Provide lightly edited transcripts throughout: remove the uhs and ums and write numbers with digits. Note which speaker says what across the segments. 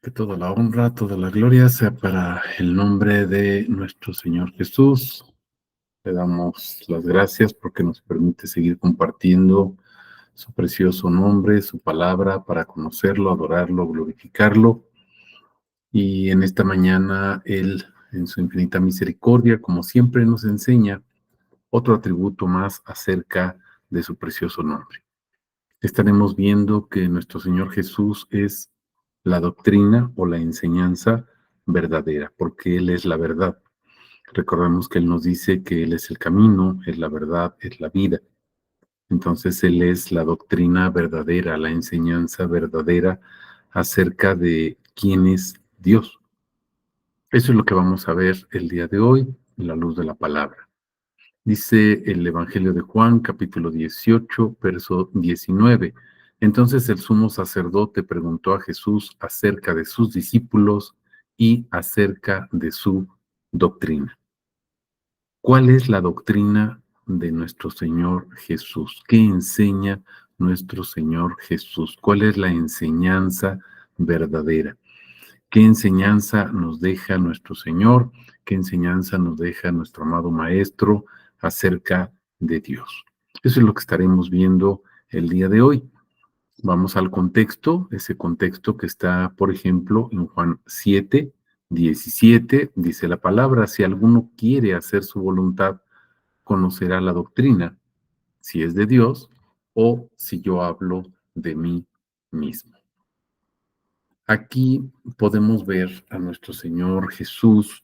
Speaker 1: Que toda la honra, toda la gloria sea para el nombre de nuestro Señor Jesús. Le damos las gracias porque nos permite seguir compartiendo su precioso nombre, su palabra, para conocerlo, adorarlo, glorificarlo. Y en esta mañana Él, en su infinita misericordia, como siempre, nos enseña otro atributo más acerca de su precioso nombre. Estaremos viendo que nuestro Señor Jesús es la doctrina o la enseñanza verdadera, porque Él es la verdad. Recordemos que Él nos dice que Él es el camino, es la verdad, es la vida. Entonces Él es la doctrina verdadera, la enseñanza verdadera acerca de quién es Dios. Eso es lo que vamos a ver el día de hoy, en la luz de la palabra. Dice el Evangelio de Juan, capítulo 18, verso 19. Entonces el sumo sacerdote preguntó a Jesús acerca de sus discípulos y acerca de su doctrina. ¿Cuál es la doctrina de nuestro Señor Jesús? ¿Qué enseña nuestro Señor Jesús? ¿Cuál es la enseñanza verdadera? ¿Qué enseñanza nos deja nuestro Señor? ¿Qué enseñanza nos deja nuestro amado Maestro acerca de Dios? Eso es lo que estaremos viendo el día de hoy. Vamos al contexto, ese contexto que está, por ejemplo, en Juan 7, 17, dice la palabra: si alguno quiere hacer su voluntad, conocerá la doctrina, si es de Dios o si yo hablo de mí mismo. Aquí podemos ver a nuestro Señor Jesús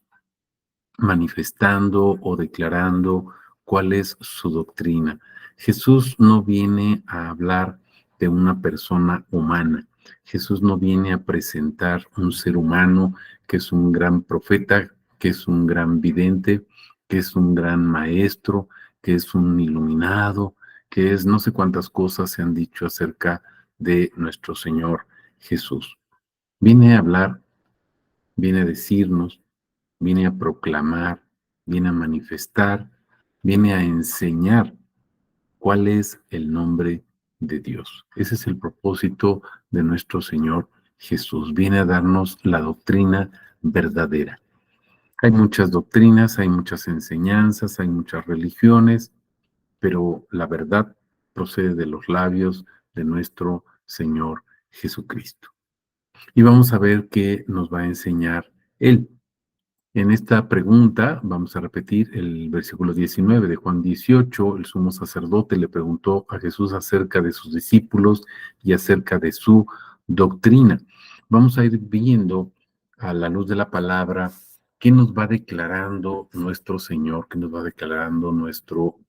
Speaker 1: manifestando o declarando cuál es su doctrina. Jesús no viene a hablar de una persona humana. Jesús no viene a presentar un ser humano que es un gran profeta, que es un gran vidente, que es un gran maestro, que es un iluminado, que es no sé cuántas cosas se han dicho acerca de nuestro Señor Jesús. Viene a hablar, viene a decirnos, viene a proclamar, viene a manifestar, viene a enseñar cuál es el nombre de Dios. Ese es el propósito de nuestro Señor Jesús. Viene a darnos la doctrina verdadera. Hay muchas doctrinas, hay muchas enseñanzas, hay muchas religiones, pero la verdad procede de los labios de nuestro Señor Jesucristo. Y vamos a ver qué nos va a enseñar Él. En esta pregunta, vamos a repetir el versículo 19 de Juan 18, el sumo sacerdote le preguntó a Jesús acerca de sus discípulos y acerca de su doctrina. Vamos a ir viendo a la luz de la palabra qué nos va declarando nuestro Señor, qué nos va declarando nuestro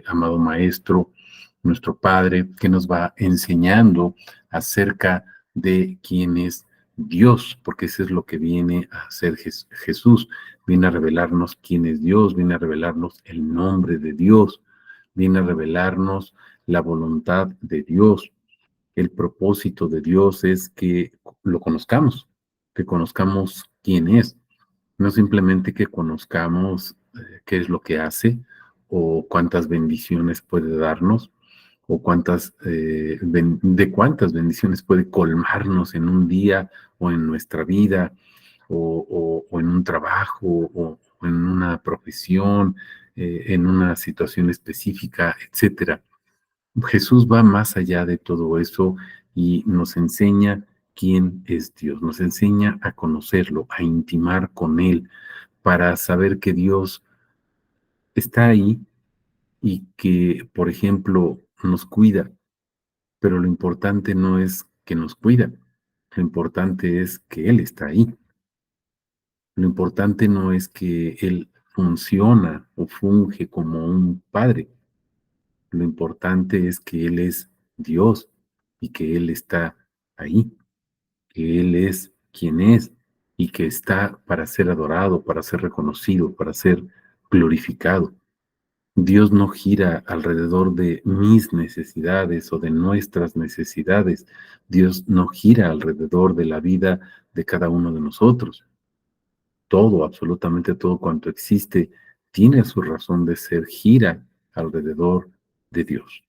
Speaker 1: amado Maestro, nuestro Padre, qué nos va enseñando acerca de quién es Dios, porque eso es lo que viene a hacer Jesús. Viene a revelarnos quién es Dios, viene a revelarnos el nombre de Dios, viene a revelarnos la voluntad de Dios. El propósito de Dios es que lo conozcamos, que conozcamos quién es, no simplemente que conozcamos qué es lo que hace o cuántas bendiciones puede darnos o de cuántas bendiciones puede colmarnos en un día o en nuestra vida o en un trabajo o en una profesión, en una situación específica, etcétera. Jesús va más allá de todo eso y nos enseña quién es Dios, nos enseña a conocerlo, a intimar con Él, para saber que Dios está ahí y que, por ejemplo, nos cuida, pero lo importante no es que nos cuida, lo importante es que Él está ahí. Lo importante no es que Él funciona o funge como un padre, lo importante es que Él es Dios y que Él está ahí, que Él es quien es y que está para ser adorado, para ser reconocido, para ser glorificado. Dios no gira alrededor de mis necesidades o de nuestras necesidades. Dios no gira alrededor de la vida de cada uno de nosotros. Todo, absolutamente todo cuanto existe, tiene su razón de ser, gira alrededor de Dios.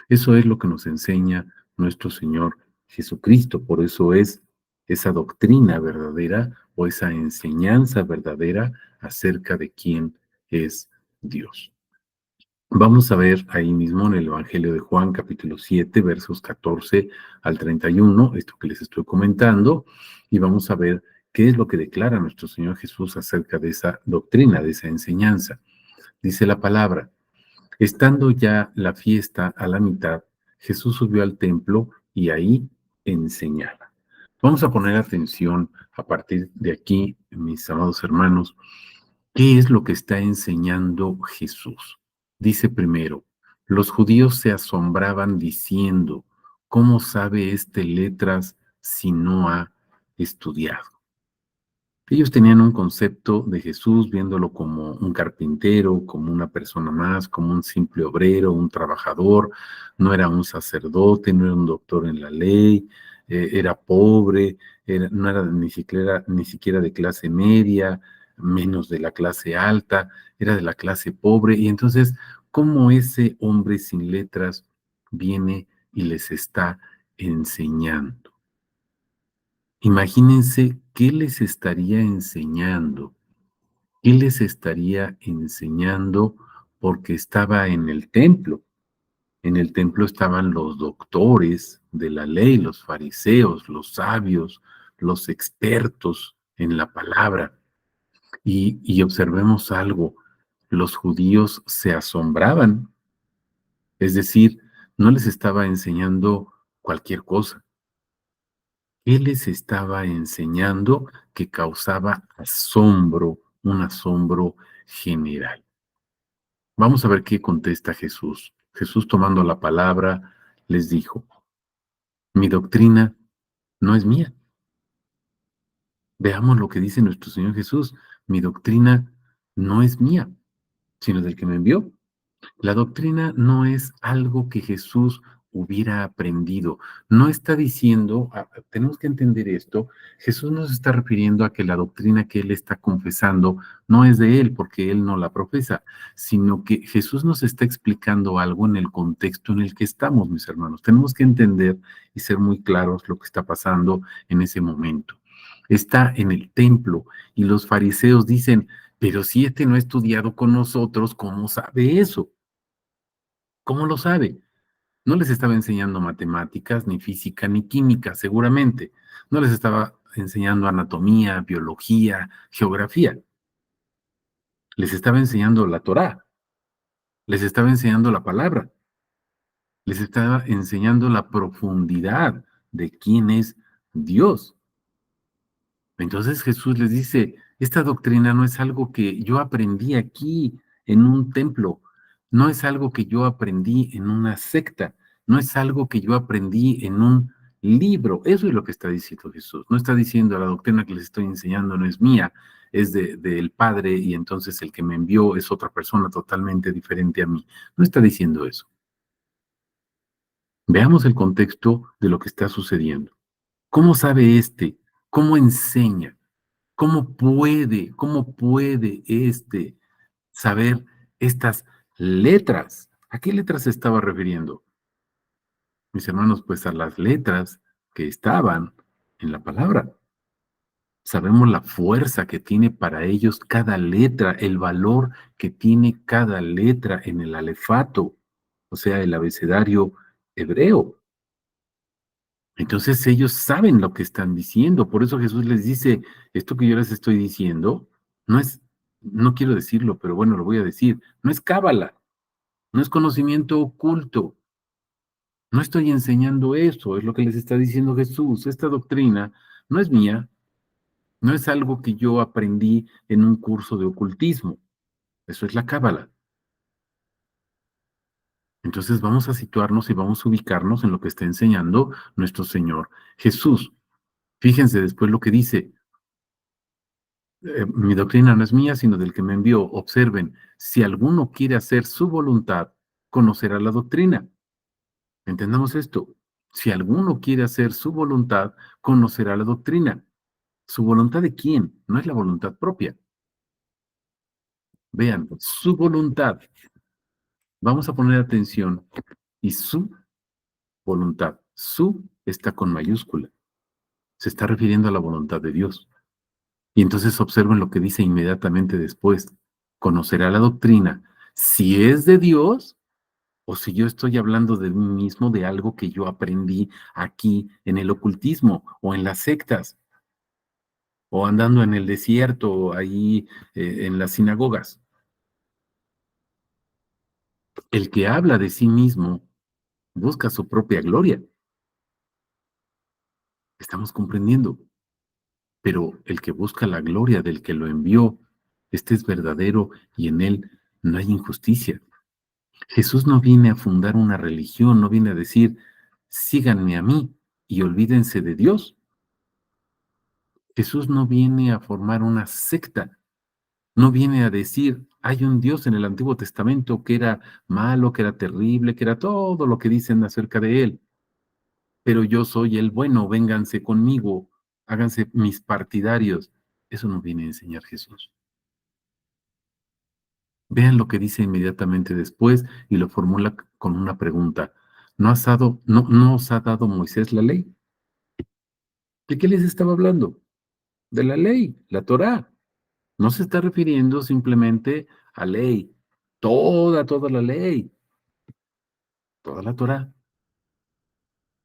Speaker 1: Eso es lo que nos enseña nuestro Señor Jesucristo. Por eso es esa doctrina verdadera o esa enseñanza verdadera acerca de quién es Dios. Vamos a ver ahí mismo en el Evangelio de Juan, capítulo 7, versos 14 al 31, esto que les estoy comentando, y vamos a ver qué es lo que declara nuestro Señor Jesús acerca de esa doctrina, de esa enseñanza. Dice la palabra: estando ya la fiesta a la mitad, Jesús subió al templo y ahí enseñaba. Vamos a poner atención a partir de aquí, mis amados hermanos, ¿qué es lo que está enseñando Jesús? Dice primero, los judíos se asombraban diciendo, ¿cómo sabe este letras si no ha estudiado? Ellos tenían un concepto de Jesús viéndolo como un carpintero, como una persona más, como un simple obrero, un trabajador. No era un sacerdote, no era un doctor en la ley, era pobre, no era ni siquiera de clase media, menos de la clase alta, era de la clase pobre. Y entonces, ¿cómo ese hombre sin letras viene y les está enseñando? Imagínense qué les estaría enseñando, qué les estaría enseñando porque estaba en el templo. En el templo estaban los doctores de la ley, los fariseos, los sabios, los expertos en la palabra. Y observemos algo, los judíos se asombraban, es decir, no les estaba enseñando cualquier cosa. ¿Qué les estaba enseñando que causaba asombro, un asombro general? Vamos a ver qué contesta Jesús. Jesús, tomando la palabra, les dijo: mi doctrina no es mía. Veamos lo que dice nuestro Señor Jesús: mi doctrina no es mía, sino del que me envió. La doctrina no es algo que Jesús hubiera aprendido. No está diciendo, tenemos que entender esto, Jesús no se está refiriendo a que la doctrina que él está confesando no es de él, porque él no la profesa, sino que Jesús nos está explicando algo en el contexto en el que estamos, mis hermanos. Tenemos que entender y ser muy claros lo que está pasando en ese momento. Está en el templo y los fariseos dicen: pero si este no ha estudiado con nosotros, ¿cómo sabe eso? ¿Cómo lo sabe? No les estaba enseñando matemáticas, ni física, ni química, seguramente. No les estaba enseñando anatomía, biología, geografía. Les estaba enseñando la Torá. Les estaba enseñando la palabra. Les estaba enseñando la profundidad de quién es Dios. Entonces Jesús les dice: esta doctrina no es algo que yo aprendí aquí en un templo, no es algo que yo aprendí en una secta, no es algo que yo aprendí en un libro. Eso es lo que está diciendo Jesús. No está diciendo: la doctrina que les estoy enseñando no es mía, es del Padre, y entonces el que me envió es otra persona totalmente diferente a mí. No está diciendo eso. Veamos el contexto de lo que está sucediendo. ¿Cómo sabe este? ¿Cómo enseña? ¿Cómo puede saber estas letras? ¿A qué letras se estaba refiriendo? Mis hermanos, pues a las letras que estaban en la palabra. Sabemos la fuerza que tiene para ellos cada letra, el valor que tiene cada letra en el alefato, o sea, el abecedario hebreo. Entonces ellos saben lo que están diciendo, por eso Jesús les dice: esto que yo les estoy diciendo no es, no quiero decirlo, pero bueno, lo voy a decir, no es cábala, no es conocimiento oculto, no estoy enseñando eso, es lo que les está diciendo Jesús. Esta doctrina no es mía, no es algo que yo aprendí en un curso de ocultismo, eso es la cábala. Entonces vamos a situarnos y vamos a ubicarnos en lo que está enseñando nuestro Señor Jesús. Fíjense después lo que dice: mi doctrina no es mía, sino del que me envió. Observen, si alguno quiere hacer su voluntad, conocerá la doctrina. Entendamos esto. Si alguno quiere hacer su voluntad, conocerá la doctrina. ¿Su voluntad de quién? No es la voluntad propia. Vean, su voluntad. Vamos a poner atención. Y su voluntad. Su está con mayúscula. Se está refiriendo a la voluntad de Dios. Y entonces observen lo que dice inmediatamente después. Conocerá la doctrina si es de Dios o si yo estoy hablando de mí mismo, de algo que yo aprendí aquí en el ocultismo o en las sectas o andando en el desierto o ahí en las sinagogas. El que habla de sí mismo busca su propia gloria. Estamos comprendiendo. Pero el que busca la gloria del que lo envió, este es verdadero y en él no hay injusticia. Jesús no viene a fundar una religión, no viene a decir, síganme a mí y olvídense de Dios. Jesús no viene a formar una secta, no viene a decir, hay un Dios en el Antiguo Testamento que era malo, que era terrible, que era todo lo que dicen acerca de él, pero yo soy el bueno, vénganse conmigo, háganse mis partidarios. Eso no viene a enseñar Jesús. Vean lo que dice inmediatamente después y lo formula con una pregunta. ¿No os ha dado Moisés la ley? ¿De qué les estaba hablando? De la ley, la Torá. No se está refiriendo simplemente a ley, toda la ley, toda la Torá.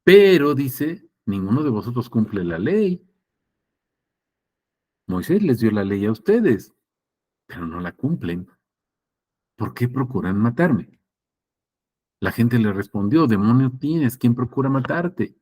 Speaker 1: Pero dice, ninguno de vosotros cumple la ley. Moisés les dio la ley a ustedes, pero no la cumplen. ¿Por qué procuran matarme? La gente le respondió, demonio tienes, ¿quién procura matarte?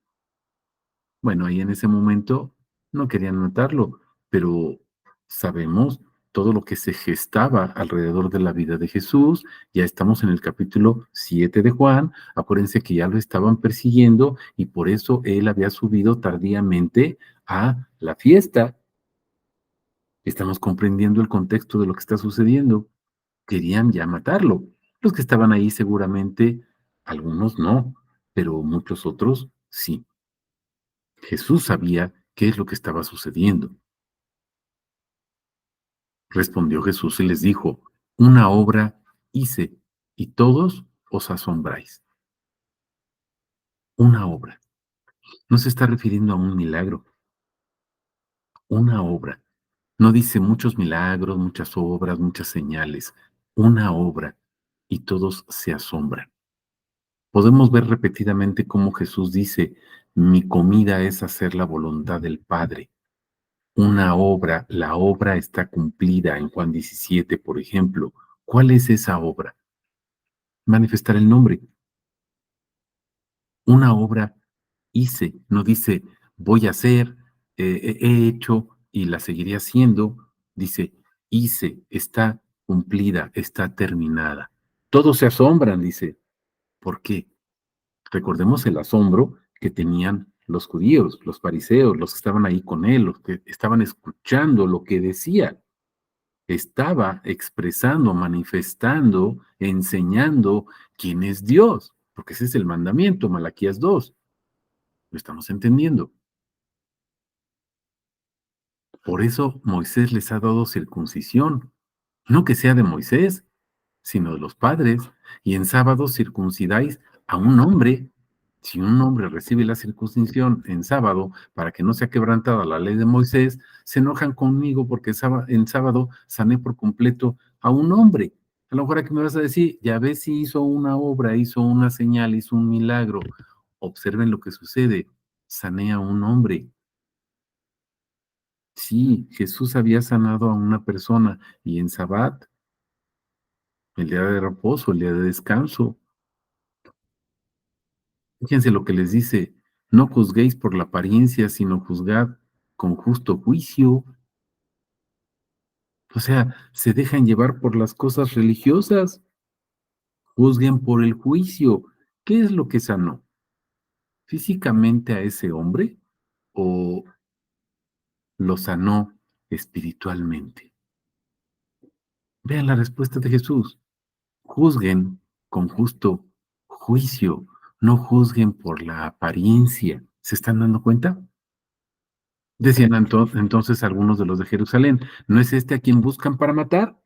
Speaker 1: Bueno, ahí en ese momento no querían matarlo, pero sabemos todo lo que se gestaba alrededor de la vida de Jesús. Ya estamos en el capítulo 7 de Juan. Acuérdense que ya lo estaban persiguiendo y por eso él había subido tardíamente a la fiesta. Estamos comprendiendo el contexto de lo que está sucediendo. Querían ya matarlo. Los que estaban ahí seguramente, algunos no, pero muchos otros sí. Jesús sabía qué es lo que estaba sucediendo. Respondió Jesús y les dijo, una obra hice y todos os asombráis. Una obra. No se está refiriendo a un milagro, una obra. No dice muchos milagros, muchas obras, muchas señales. Una obra y todos se asombran. Podemos ver repetidamente cómo Jesús dice, mi comida es hacer la voluntad del Padre. Una obra, la obra está cumplida en Juan 17, por ejemplo. ¿Cuál es esa obra? Manifestar el nombre. Una obra hice, no dice voy a hacer, he hecho y la seguiré haciendo. Dice hice, está cumplida, está terminada. Todos se asombran, dice. ¿Por qué? Recordemos el asombro que tenían los judíos, los fariseos, los que estaban ahí con él, los que estaban escuchando lo que decía. Estaba expresando, manifestando, enseñando quién es Dios, porque ese es el mandamiento, Malaquías 2. ¿Lo estamos entendiendo? Por eso Moisés les ha dado circuncisión, no que sea de Moisés, sino de los padres, y en sábado circuncidáis a un hombre. Si un hombre recibe la circuncisión en sábado para que no sea quebrantada la ley de Moisés, se enojan conmigo porque en sábado sané por completo a un hombre. A lo mejor aquí me vas a decir, ya ves si hizo una obra, hizo una señal, hizo un milagro. Observen lo que sucede, sané a un hombre. Sí, Jesús había sanado a una persona y en Sabbat, el día de reposo, el día de descanso. Fíjense lo que les dice, no juzguéis por la apariencia, sino juzgad con justo juicio. O sea, se dejan llevar por las cosas religiosas, juzguen por el juicio. ¿Qué es lo que sanó? ¿Físicamente a ese hombre o lo sanó espiritualmente? Vean la respuesta de Jesús. Juzguen con justo juicio, no juzguen por la apariencia. ¿Se están dando cuenta? Decían entonces algunos de los de Jerusalén, ¿no es este a quien buscan para matar?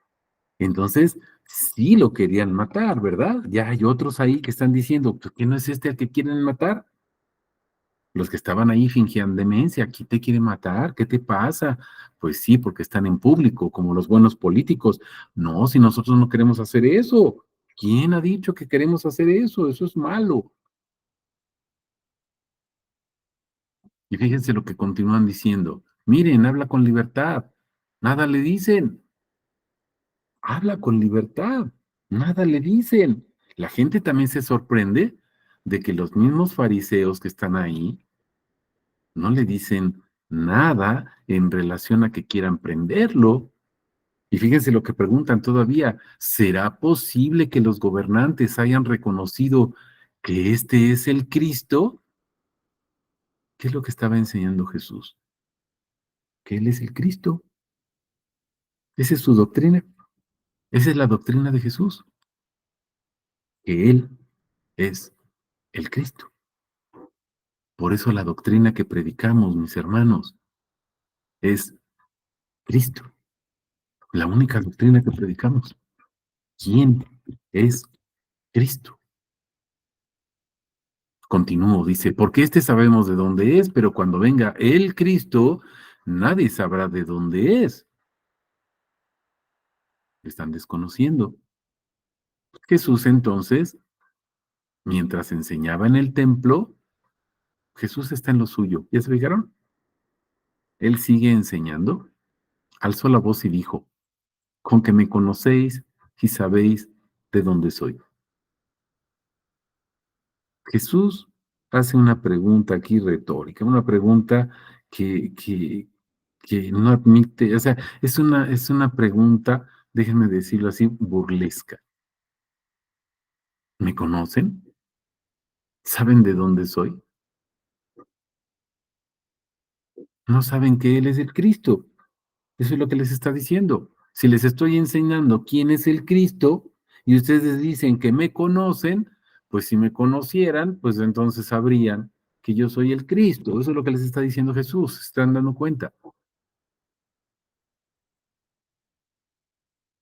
Speaker 1: Entonces, sí lo querían matar, ¿verdad? Ya hay otros ahí que están diciendo, pues, ¿que no es este al que quieren matar? Los que estaban ahí fingían demencia. ¿Quién te quiere matar? ¿Qué te pasa? Pues sí, porque están en público, como los buenos políticos. No, si nosotros no queremos hacer eso. ¿Quién ha dicho que queremos hacer eso? Eso es malo. Y fíjense lo que continúan diciendo. Miren, habla con libertad. Nada le dicen. Habla con libertad. Nada le dicen. La gente también se sorprende de que los mismos fariseos que están ahí no le dicen nada en relación a que quieran prenderlo. Y fíjense lo que preguntan todavía, ¿será posible que los gobernantes hayan reconocido que este es el Cristo? ¿Qué es lo que estaba enseñando Jesús? Que Él es el Cristo. Esa es su doctrina. Esa es la doctrina de Jesús, que Él es el Cristo. Por eso la doctrina que predicamos, mis hermanos, es Cristo. La única doctrina que predicamos. ¿Quién es Cristo? Continúo, dice, porque este sabemos de dónde es, pero cuando venga el Cristo, nadie sabrá de dónde es. Están desconociendo. Jesús entonces, mientras enseñaba en el templo, Jesús está en lo suyo. ¿Ya se fijaron? Él sigue enseñando. Alzó la voz y dijo, con que me conocéis y sabéis de dónde soy. Jesús hace una pregunta aquí retórica, una pregunta que, que, que no admite, o sea, es una pregunta, déjenme decirlo así, burlesca. ¿Me conocen? ¿Saben de dónde soy? No saben que Él es el Cristo. Eso es lo que les está diciendo. Si les estoy enseñando quién es el Cristo y ustedes dicen que me conocen, pues si me conocieran, pues entonces sabrían que yo soy el Cristo. Eso es lo que les está diciendo Jesús. ¿Se están dando cuenta?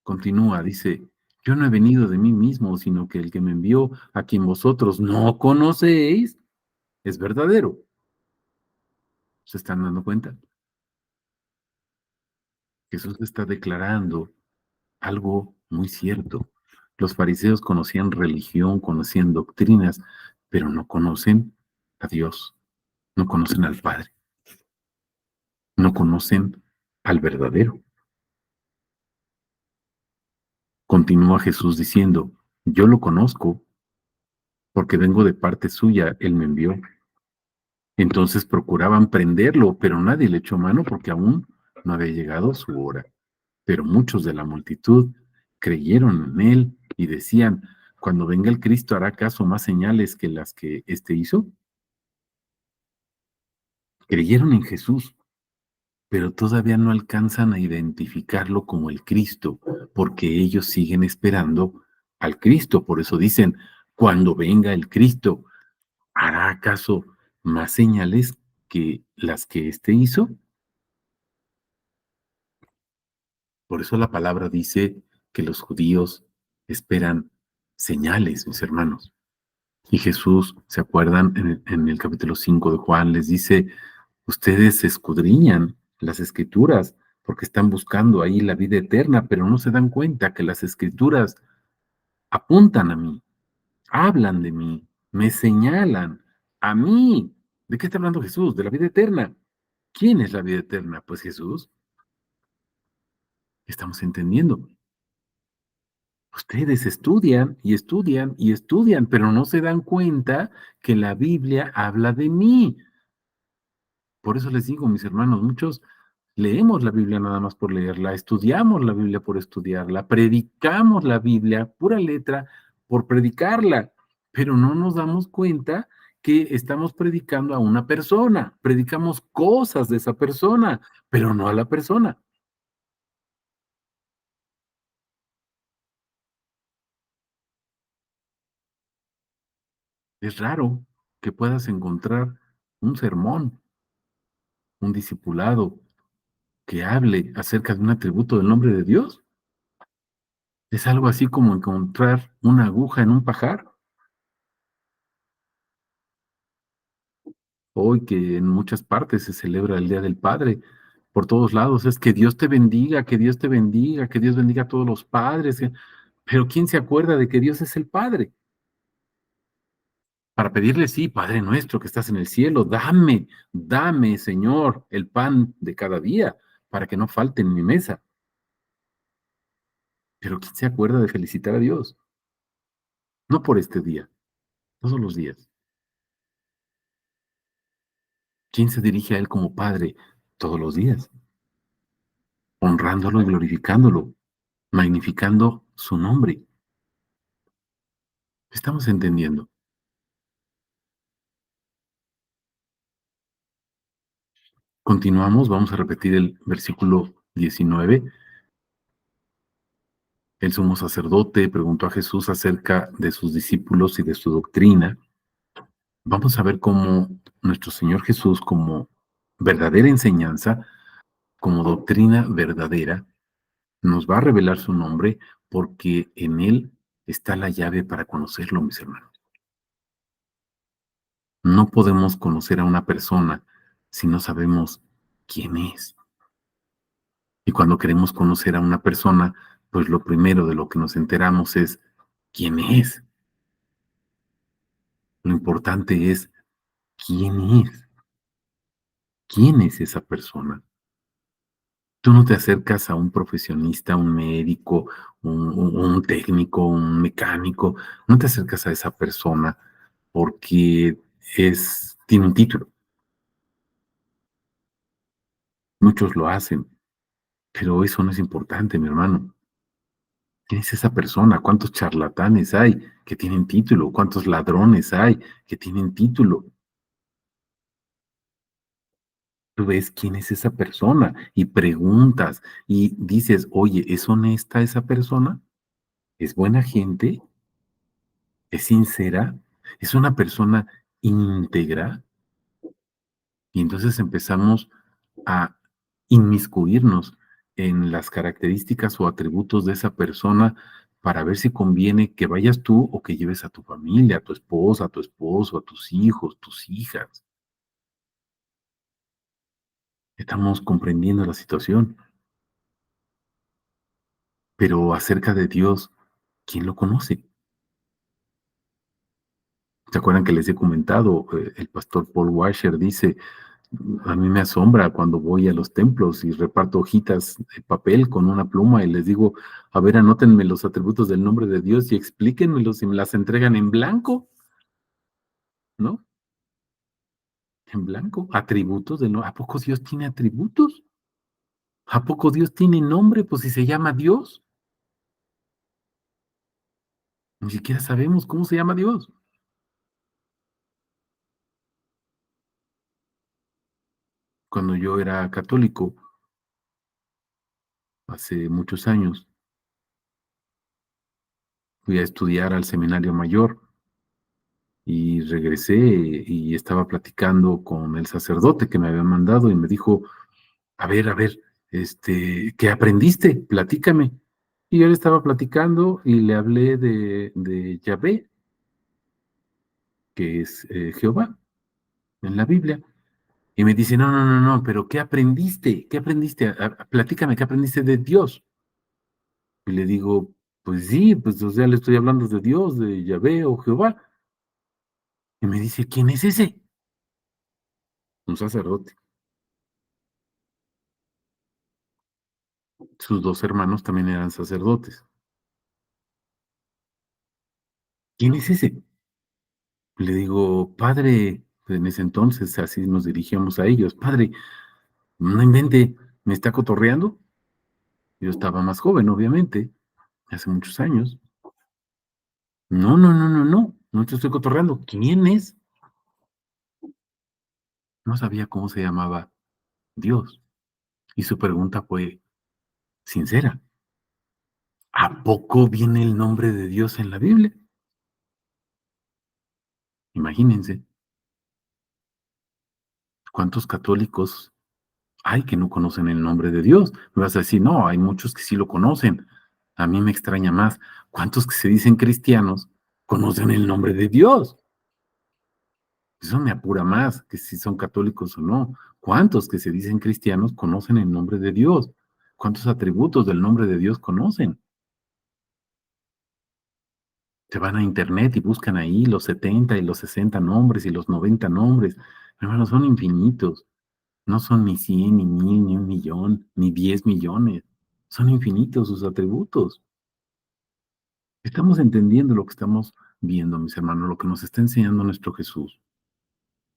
Speaker 1: Continúa, dice, yo no he venido de mí mismo, sino que el que me envió, a quien vosotros no conocéis, es verdadero. ¿Se están dando cuenta? Jesús está declarando algo muy cierto. Los fariseos conocían religión, conocían doctrinas, pero no conocen a Dios, no conocen al Padre, no conocen al verdadero. Continúa Jesús diciendo, yo lo conozco porque vengo de parte suya, Él me envió. Entonces procuraban prenderlo, pero nadie le echó mano porque aún no había llegado su hora. Pero muchos de la multitud creyeron en él y decían, cuando venga el Cristo hará acaso más señales que las que éste hizo. Creyeron en Jesús, pero todavía no alcanzan a identificarlo como el Cristo, porque ellos siguen esperando al Cristo. Por eso dicen, cuando venga el Cristo, ¿hará acaso más señales que las que éste hizo? Por eso la palabra dice que los judíos esperan señales, mis hermanos. Y Jesús, ¿se acuerdan? En el capítulo 5 de Juan les dice, ustedes escudriñan las escrituras porque están buscando ahí la vida eterna, pero no se dan cuenta que las escrituras apuntan a mí, hablan de mí, me señalan a mí. ¿De qué está hablando Jesús? De la vida eterna. ¿Quién es la vida eterna? Pues Jesús. Estamos entendiendo. Ustedes estudian y estudian y estudian, pero no se dan cuenta que la Biblia habla de mí. Por eso les digo, mis hermanos, muchos leemos la Biblia nada más por leerla, estudiamos la Biblia por estudiarla, predicamos la Biblia, pura letra, por predicarla, pero no nos damos cuenta que estamos predicando a una persona, predicamos cosas de esa persona, pero no a la persona. Es raro que puedas encontrar un sermón, un discipulado que hable acerca de un atributo del nombre de Dios. Es algo así como encontrar una aguja en un pajar. Hoy que en muchas partes se celebra el Día del Padre, por todos lados es que Dios te bendiga, que Dios te bendiga, que Dios bendiga a todos los padres, pero ¿quién se acuerda de que Dios es el Padre? Para pedirle, sí, Padre nuestro que estás en el cielo, dame, dame, Señor, el pan de cada día, para que no falte en mi mesa. Pero ¿quién se acuerda de felicitar a Dios? No por este día, todos los días. ¿Quién se dirige a Él como Padre todos los días? Honrándolo y glorificándolo, magnificando su nombre. ¿Estamos entendiendo? Continuamos, vamos a repetir el versículo 19. El sumo sacerdote preguntó a Jesús acerca de sus discípulos y de su doctrina. Vamos a ver cómo nuestro Señor Jesús, como verdadera enseñanza, como doctrina verdadera, nos va a revelar su nombre porque en Él está la llave para conocerlo, mis hermanos. No podemos conocer a una persona si no sabemos quién es. Y cuando queremos conocer a una persona, pues lo primero de lo que nos enteramos es quién es. Lo importante es quién es. ¿Quién es esa persona? Tú no te acercas a un profesionista, un médico, un técnico, un mecánico, no te acercas a esa persona porque tiene un título. Muchos lo hacen, pero eso no es importante, mi hermano. ¿Quién es esa persona? ¿Cuántos charlatanes hay que tienen título? ¿Cuántos ladrones hay que tienen título? Tú ves quién es esa persona y preguntas y dices, oye, ¿es honesta esa persona? ¿Es buena gente? ¿Es sincera? ¿Es una persona íntegra? Y entonces empezamos a inmiscuirnos en las características o atributos de esa persona para ver si conviene que vayas tú o que lleves a tu familia, a tu esposa, a tu esposo, a tus hijos, tus hijas. Estamos comprendiendo la situación, pero acerca de Dios, ¿quién lo conoce? ¿Se acuerdan que les he comentado? El pastor Paul Washer dice, a mí me asombra cuando voy a los templos y reparto hojitas de papel con una pluma y les digo, a ver, anótenme los atributos del nombre de Dios y explíquenmelos y me las entregan en blanco, ¿no? En blanco, atributos de no. ¿A poco Dios tiene atributos? ¿A poco Dios tiene nombre? Pues si se llama Dios, ni siquiera sabemos cómo se llama Dios. Cuando yo era católico, hace muchos años, fui a estudiar al seminario mayor y regresé y estaba platicando con el sacerdote que me había mandado y me dijo, a ver, ¿qué aprendiste? Platícame. Y yo le estaba platicando y le hablé de Yahvé, que es Jehová en la Biblia. Y me dice, no, no, no, no, pero ¿qué aprendiste? ¿Qué aprendiste? Platícame, ¿qué aprendiste de Dios? Y le digo, pues sí, pues o sea, le estoy hablando de Dios, de Yahvé o Jehová. Y me dice, ¿quién es ese? Un sacerdote. Sus dos hermanos también eran sacerdotes. ¿Quién es ese? Le digo, padre, en ese entonces así nos dirigíamos a ellos, padre, no invente, ¿me está cotorreando? Yo estaba más joven, obviamente, hace muchos años. No, no, no, no, no, no te estoy cotorreando. ¿Quién es? No sabía cómo se llamaba Dios. Y su pregunta fue sincera. ¿A poco viene el nombre de Dios en la Biblia? Imagínense, ¿cuántos católicos hay que no conocen el nombre de Dios? Me vas a decir, no, hay muchos que sí lo conocen. A mí me extraña más. ¿Cuántos que se dicen cristianos conocen el nombre de Dios? Eso me apura más que si son católicos o no. ¿Cuántos que se dicen cristianos conocen el nombre de Dios? ¿Cuántos atributos del nombre de Dios conocen? Se van a internet y buscan ahí los 70 y los 60 nombres y los 90 nombres. Hermanos, son infinitos. No son ni 100 ni 1000 ni 1 millón, ni 10 millones. Son infinitos sus atributos. Estamos entendiendo lo que estamos viendo, mis hermanos, lo que nos está enseñando nuestro Jesús,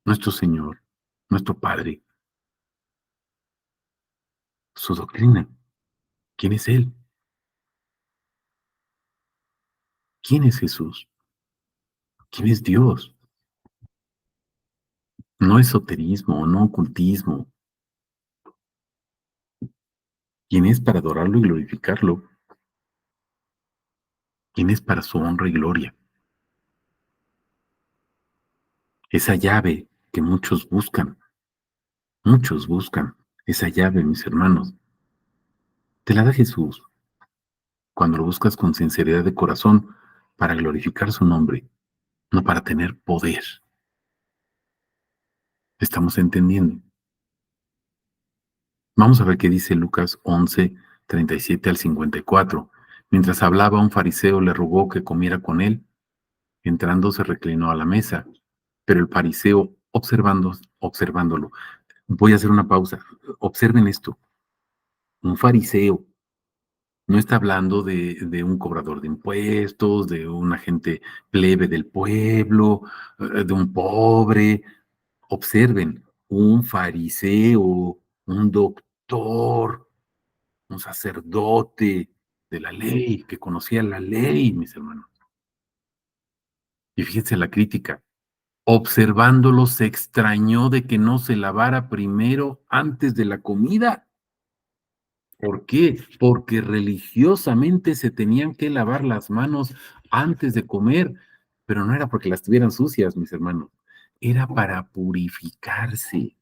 Speaker 1: nuestro Señor, nuestro Padre, su doctrina. ¿Quién es Él? ¿Quién es Jesús? ¿Quién es Dios? No esoterismo, no ocultismo. ¿Quién es para adorarlo y glorificarlo? ¿Quién es para su honra y gloria? Esa llave que muchos buscan, esa llave, mis hermanos, te la da Jesús cuando lo buscas con sinceridad de corazón para glorificar su nombre, no para tener poder. ¿Estamos entendiendo? Vamos a ver qué dice Lucas 11:37 al 54. Mientras hablaba, un fariseo le rogó que comiera con él. Entrando, se reclinó a la mesa, pero el fariseo, observándolo, voy a hacer una pausa. Observen esto. Un fariseo no está hablando de un cobrador de impuestos, de un agente plebe del pueblo, de un pobre. Observen, un fariseo, un doctor, un sacerdote de la ley, que conocía la ley, mis hermanos. Y fíjense la crítica. Observándolo, se extrañó de que no se lavara primero antes de la comida. ¿Por qué? Porque religiosamente se tenían que lavar las manos antes de comer, pero no era porque las tuvieran sucias, mis hermanos, era para purificarse.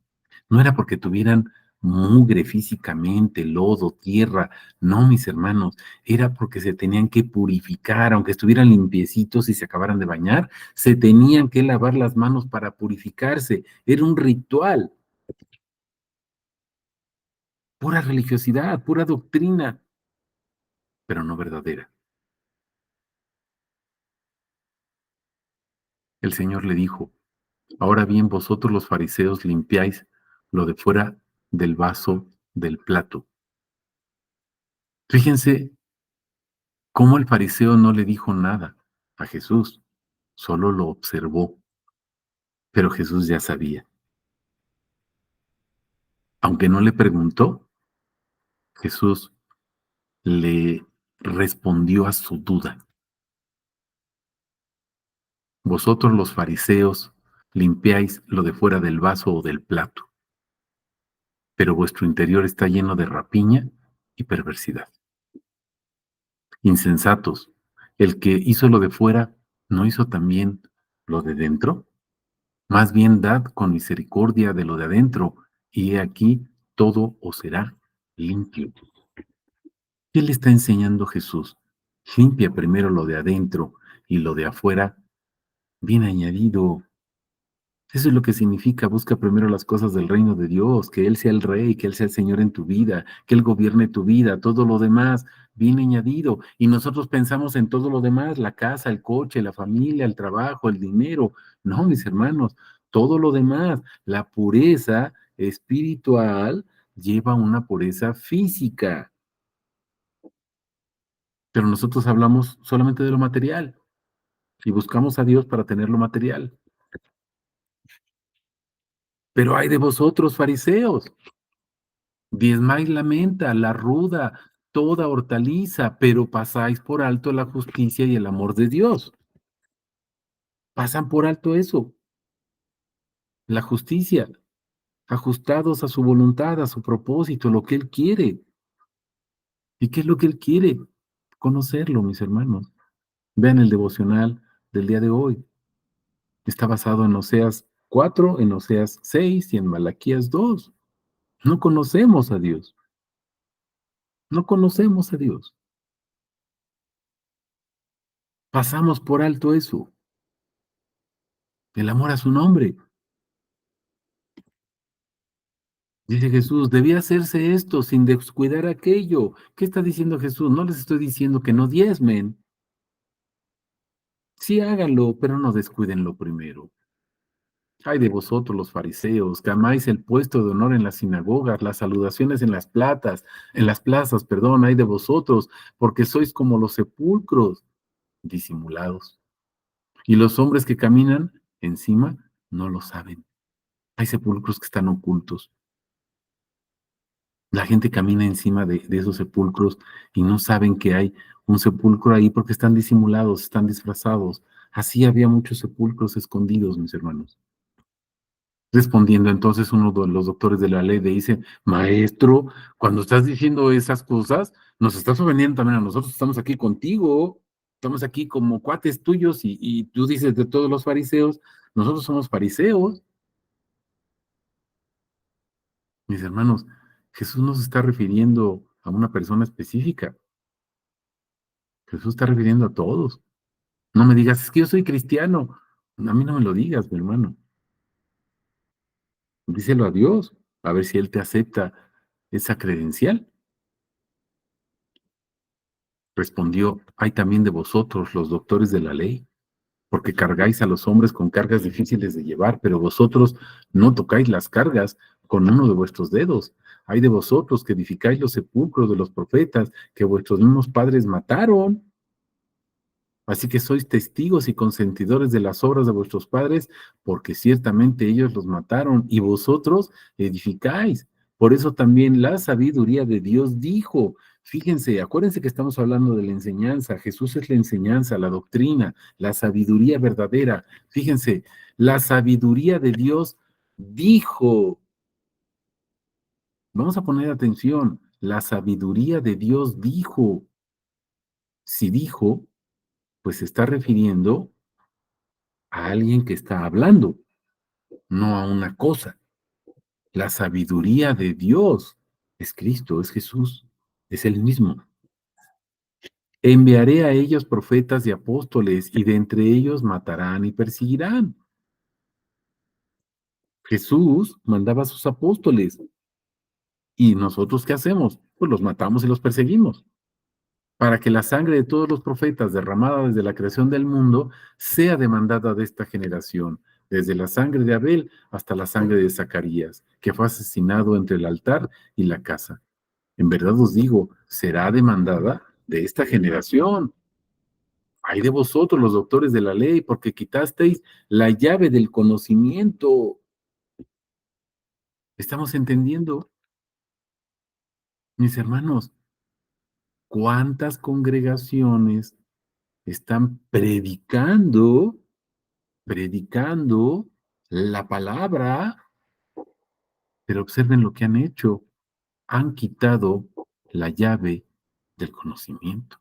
Speaker 1: No era porque tuvieran mugre físicamente, lodo, tierra, no, mis hermanos, era porque se tenían que purificar, aunque estuvieran limpiecitos y se acabaran de bañar, se tenían que lavar las manos para purificarse. Era un ritual, pura religiosidad, pura doctrina, pero no verdadera. El Señor le dijo: ahora bien, vosotros los fariseos limpiáis lo de fuera del vaso, del plato. Fíjense cómo el fariseo no le dijo nada a Jesús, solo lo observó, pero Jesús ya sabía. Aunque no le preguntó, Jesús le respondió a su duda. Vosotros los fariseos limpiáis lo de fuera del vaso o del plato, pero vuestro interior está lleno de rapiña y perversidad. Insensatos, el que hizo lo de fuera, ¿no hizo también lo de dentro? Más bien dad con misericordia de lo de adentro, y he aquí todo os será limpio. ¿Qué le está enseñando Jesús? Limpia primero lo de adentro y lo de afuera viene añadido. Eso es lo que significa, busca primero las cosas del reino de Dios, que Él sea el rey, que Él sea el Señor en tu vida, que Él gobierne tu vida, todo lo demás viene añadido. Y nosotros pensamos en todo lo demás, la casa, el coche, la familia, el trabajo, el dinero. No, mis hermanos, todo lo demás, la pureza espiritual lleva una pureza física, pero nosotros hablamos solamente de lo material y buscamos a Dios para tener lo material. Pero hay de vosotros, fariseos. Diezmáis la menta, la ruda, toda hortaliza, pero pasáis por alto la justicia y el amor de Dios. Pasan por alto eso, la justicia, ajustados a su voluntad, a su propósito, lo que Él quiere. ¿Y qué es lo que Él quiere? Conocerlo, mis hermanos. Vean el devocional del día de hoy. Está basado en Oseas 4, en Oseas 6 y en Malaquías 2. No conocemos a Dios. No conocemos a Dios. Pasamos por alto eso. El amor a su nombre. Dice Jesús, debía hacerse esto sin descuidar aquello. ¿Qué está diciendo Jesús? No les estoy diciendo que no diezmen. Sí háganlo, pero no descuiden lo primero. Ay de vosotros los fariseos, que amáis el puesto de honor en las sinagogas, las saludaciones en las plazas, perdón, ay de vosotros, porque sois como los sepulcros disimulados. Y los hombres que caminan encima no lo saben. Hay sepulcros que están ocultos. La gente camina encima de esos sepulcros y no saben que hay un sepulcro ahí porque están disimulados, están disfrazados. Así había muchos sepulcros escondidos, mis hermanos. Respondiendo entonces uno de los doctores de la ley le dice, maestro, cuando estás diciendo esas cosas, nos estás ofendiendo también a nosotros, estamos aquí contigo, estamos aquí como cuates tuyos y tú dices de todos los fariseos, nosotros somos fariseos. Mis hermanos, Jesús no se está refiriendo a una persona específica, Jesús está refiriendo a todos. No me digas, es que yo soy cristiano. A mí no me lo digas, mi hermano. Díselo a Dios, a ver si Él te acepta esa credencial. Respondió, hay también de vosotros, los doctores de la ley, porque cargáis a los hombres con cargas difíciles de llevar, pero vosotros no tocáis las cargas con uno de vuestros dedos. Hay de vosotros que edificáis los sepulcros de los profetas que vuestros mismos padres mataron. Así que sois testigos y consentidores de las obras de vuestros padres, porque ciertamente ellos los mataron y vosotros edificáis. Por eso también la sabiduría de Dios dijo, fíjense, acuérdense que estamos hablando de la enseñanza, Jesús es la enseñanza, la doctrina, la sabiduría verdadera. Fíjense, la sabiduría de Dios dijo, vamos a poner atención, la sabiduría de Dios dijo, si dijo, pues se está refiriendo a alguien que está hablando, no a una cosa. La sabiduría de Dios es Cristo, es Jesús, es el mismo. Enviaré a ellos profetas y apóstoles, y de entre ellos matarán y perseguirán. Jesús mandaba a sus apóstoles, ¿y nosotros qué hacemos? Pues los matamos y los perseguimos, para que la sangre de todos los profetas derramada desde la creación del mundo sea demandada de esta generación, desde la sangre de Abel hasta la sangre de Zacarías, que fue asesinado entre el altar y la casa. En verdad os digo, será demandada de esta generación. Ay de vosotros, los doctores de la ley, porque quitasteis la llave del conocimiento. ¿Estamos entendiendo, mis hermanos? ¿Cuántas congregaciones están predicando la palabra, pero observen lo que han hecho? Han quitado la llave del conocimiento.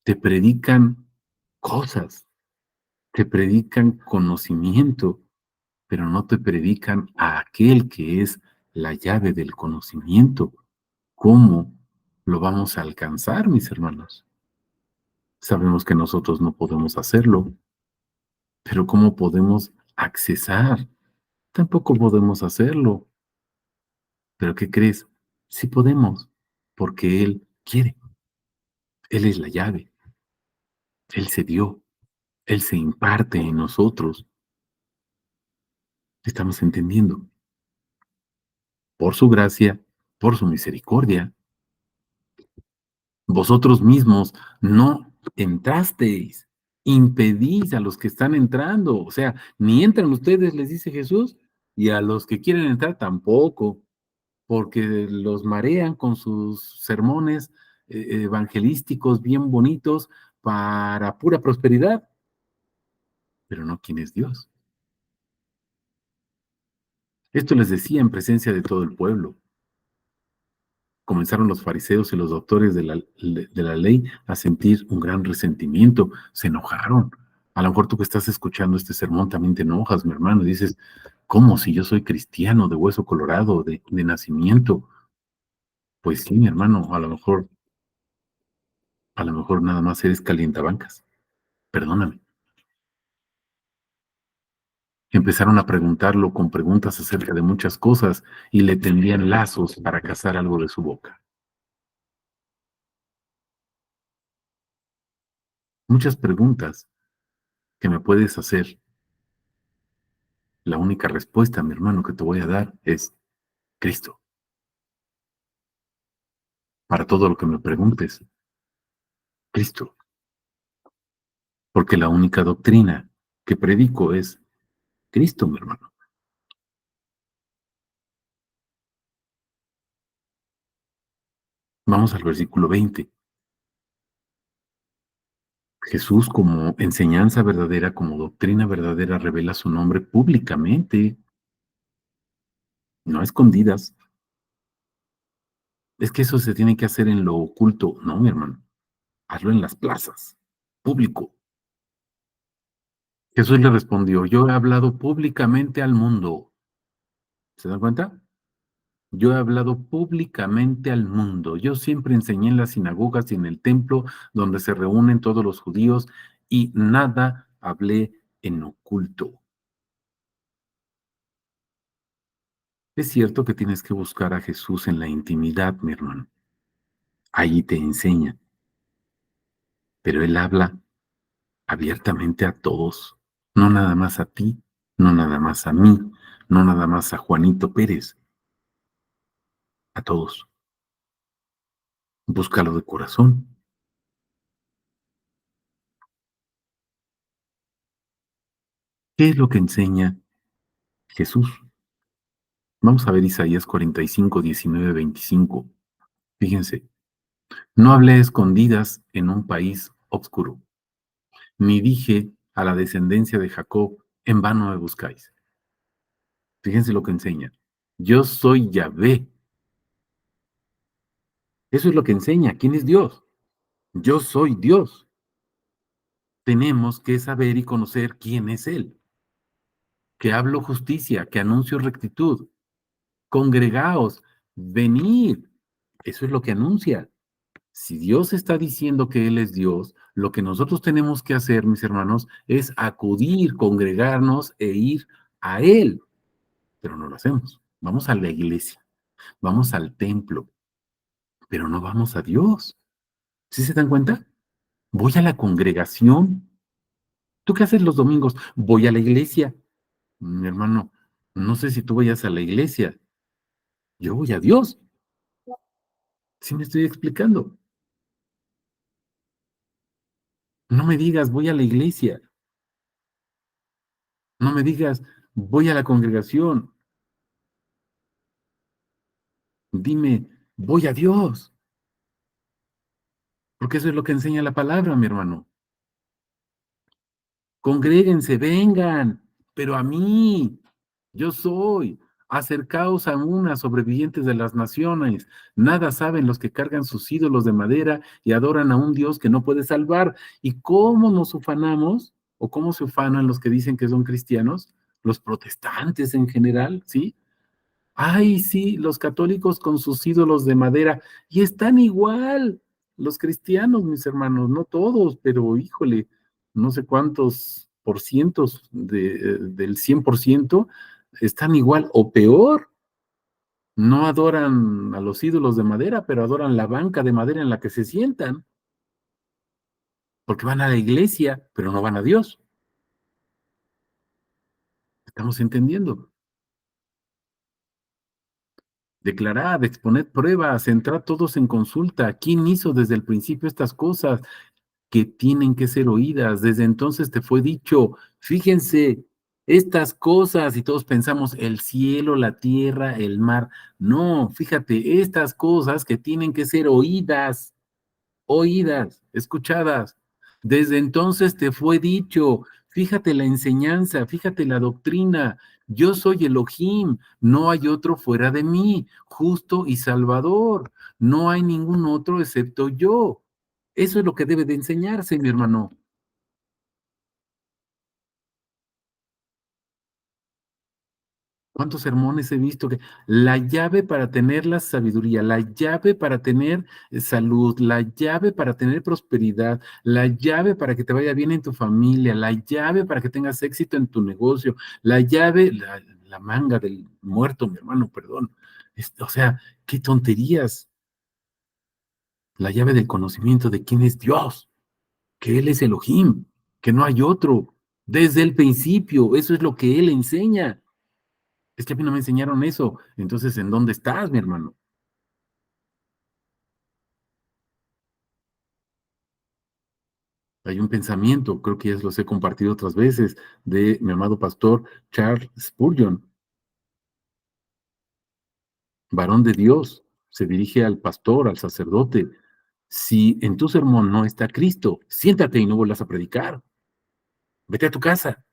Speaker 1: Te predican cosas, te predican conocimiento, pero no te predican a aquel que es la llave del conocimiento. ¿Cómo lo vamos a alcanzar, mis hermanos? Sabemos que nosotros no podemos hacerlo, pero ¿cómo podemos accesar? Tampoco podemos hacerlo. ¿Pero qué crees? Sí podemos, porque Él quiere. Él es la llave. Él se dio. Él se imparte en nosotros. Estamos entendiendo. Por su gracia, por su misericordia. Vosotros mismos no entrasteis, impedís a los que están entrando, o sea, ni entran ustedes, les dice Jesús, y a los que quieren entrar tampoco, porque los marean con sus sermones evangelísticos bien bonitos para pura prosperidad, pero no quién es Dios. Esto les decía en presencia de todo el pueblo. Comenzaron los fariseos y los doctores de la ley a sentir un gran resentimiento, se enojaron. A lo mejor tú que estás escuchando este sermón también te enojas, mi hermano, y dices, ¿cómo si yo soy cristiano de hueso colorado, de nacimiento? Pues sí, mi hermano, a lo mejor nada más eres calientabancas, perdóname. Empezaron a preguntarlo con preguntas acerca de muchas cosas y le tendían lazos para cazar algo de su boca. Muchas preguntas que me puedes hacer. La única respuesta, mi hermano, que te voy a dar es Cristo. Para todo lo que me preguntes, Cristo. Porque la única doctrina que predico es Cristo, mi hermano. Vamos al versículo 20. Jesús, como enseñanza verdadera, como doctrina verdadera, revela su nombre públicamente, no a escondidas. Es que eso se tiene que hacer en lo oculto. No, mi hermano, hazlo en las plazas, público. Jesús le respondió, yo he hablado públicamente al mundo. ¿Se dan cuenta? Yo he hablado públicamente al mundo. Yo siempre enseñé en las sinagogas y en el templo donde se reúnen todos los judíos y nada hablé en oculto. Es cierto que tienes que buscar a Jesús en la intimidad, mi hermano. Ahí te enseña, pero Él habla abiertamente a todos, no nada más a ti, no nada más a mí, no nada más a Juanito Pérez, a todos. Búscalo de corazón. ¿Qué es lo que enseña Jesús? Vamos a ver Isaías 45, 19, 25. Fíjense, no hablé a escondidas en un país obscuro, ni dije a la descendencia de Jacob, en vano me buscáis. Fíjense lo que enseña. Yo soy Yahvé. Eso es lo que enseña. ¿Quién es Dios? Yo soy Dios. Tenemos que saber y conocer quién es Él. Que hablo justicia, que anuncio rectitud. Congregaos, venid. Eso es lo que anuncia. Si Dios está diciendo que Él es Dios, lo que nosotros tenemos que hacer, mis hermanos, es acudir, congregarnos e ir a Él. Pero no lo hacemos. Vamos a la iglesia, vamos al templo, pero no vamos a Dios. ¿Sí se dan cuenta? Voy a la congregación. ¿Tú qué haces los domingos? Voy a la iglesia. Mi hermano, no sé si tú vayas a la iglesia. Yo voy a Dios. ¿Sí me estoy explicando? No me digas, voy a la iglesia. No me digas, voy a la congregación. Dime, voy a Dios. Porque eso es lo que enseña la palabra, mi hermano. Congréguense, vengan, pero a mí, yo soy. Acercaos a una, sobrevivientes de las naciones. Nada saben los que cargan sus ídolos de madera y adoran a un Dios que no puede salvar. ¿Y cómo nos ufanamos? ¿O cómo se ufanan los que dicen que son cristianos? Los protestantes en general, ¿sí? Ay, sí, los católicos con sus ídolos de madera. Y están igual. Los cristianos, mis hermanos, no todos, pero híjole, no sé cuántos por cientos del 100% están igual o peor. No adoran a los ídolos de madera, pero adoran la banca de madera en la que se sientan, porque van a la iglesia, pero no van a Dios. ¿Estamos entendiendo? Declarad, exponed pruebas, entrad todos en consulta. ¿Quién hizo desde el principio estas cosas que tienen que ser oídas? Desde entonces te fue dicho, fíjense, estas cosas, y todos pensamos, el cielo, la tierra, el mar. No, fíjate, estas cosas que tienen que ser oídas, escuchadas. Desde entonces te fue dicho, fíjate la enseñanza, fíjate la doctrina. Yo soy Elohim, no hay otro fuera de mí, justo y salvador. No hay ningún otro excepto yo. Eso es lo que debe de enseñarse, mi hermano. ¿Cuántos sermones he visto que la llave para tener la sabiduría, la llave para tener salud, la llave para tener prosperidad, la llave para que te vaya bien en tu familia, la llave para que tengas éxito en tu negocio, la llave, la manga del muerto, mi hermano, perdón. O sea, qué tonterías. La llave del conocimiento de quién es Dios, que Él es Elohim, que no hay otro. Desde el principio, eso es lo que Él enseña. Es que a mí no me enseñaron eso. Entonces, ¿en dónde estás, mi hermano? Hay un pensamiento, creo que ya los he compartido otras veces, de mi amado pastor Charles Spurgeon, varón de Dios, se dirige al pastor, al sacerdote. Si en tu sermón no está Cristo, siéntate y no vuelvas a predicar. Vete a tu casa.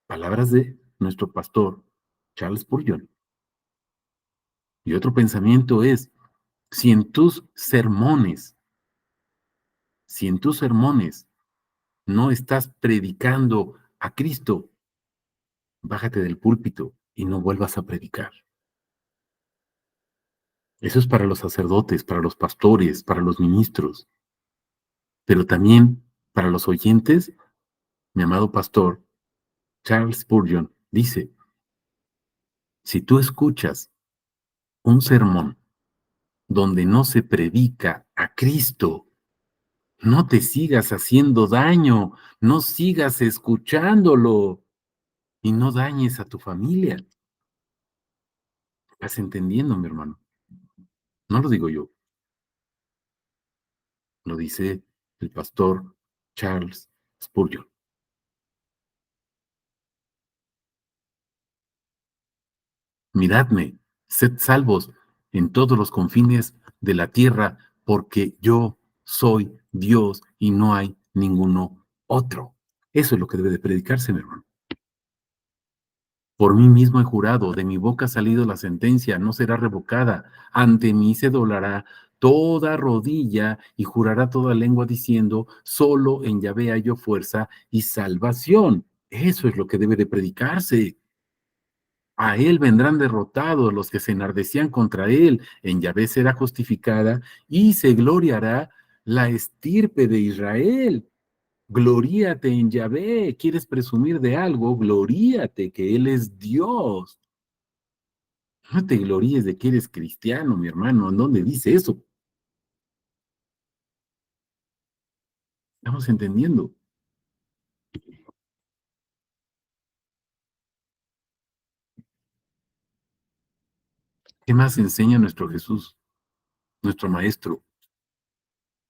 Speaker 1: Palabras de nuestro pastor Charles Spurgeon. Y otro pensamiento es, si en tus sermones, si en tus sermones no estás predicando a Cristo, bájate del púlpito y no vuelvas a predicar. Eso es para los sacerdotes, para los pastores, para los ministros, pero también para los oyentes. Mi amado pastor Charles Spurgeon dice, si tú escuchas un sermón donde no se predica a Cristo, no te sigas haciendo daño, no sigas escuchándolo y no dañes a tu familia. ¿Estás entendiendo, mi hermano? No lo digo yo, lo dice el pastor Charles Spurgeon. Miradme, sed salvos en todos los confines de la tierra, porque yo soy Dios y no hay ninguno otro. Eso es lo que debe de predicarse, mi hermano. Por mí mismo he jurado, de mi boca ha salido la sentencia, no será revocada. Ante mí se doblará toda rodilla y jurará toda lengua diciendo, solo en Yahvé hallo fuerza y salvación. Eso es lo que debe de predicarse. A él vendrán derrotados los que se enardecían contra él. En Yahvé será justificada y se gloriará la estirpe de Israel. Gloríate en Yahvé. ¿Quieres presumir de algo? Gloríate que Él es Dios. No te gloríes de que eres cristiano, mi hermano. ¿En dónde dice eso? Estamos entendiendo. ¿Qué más enseña nuestro Jesús, nuestro Maestro?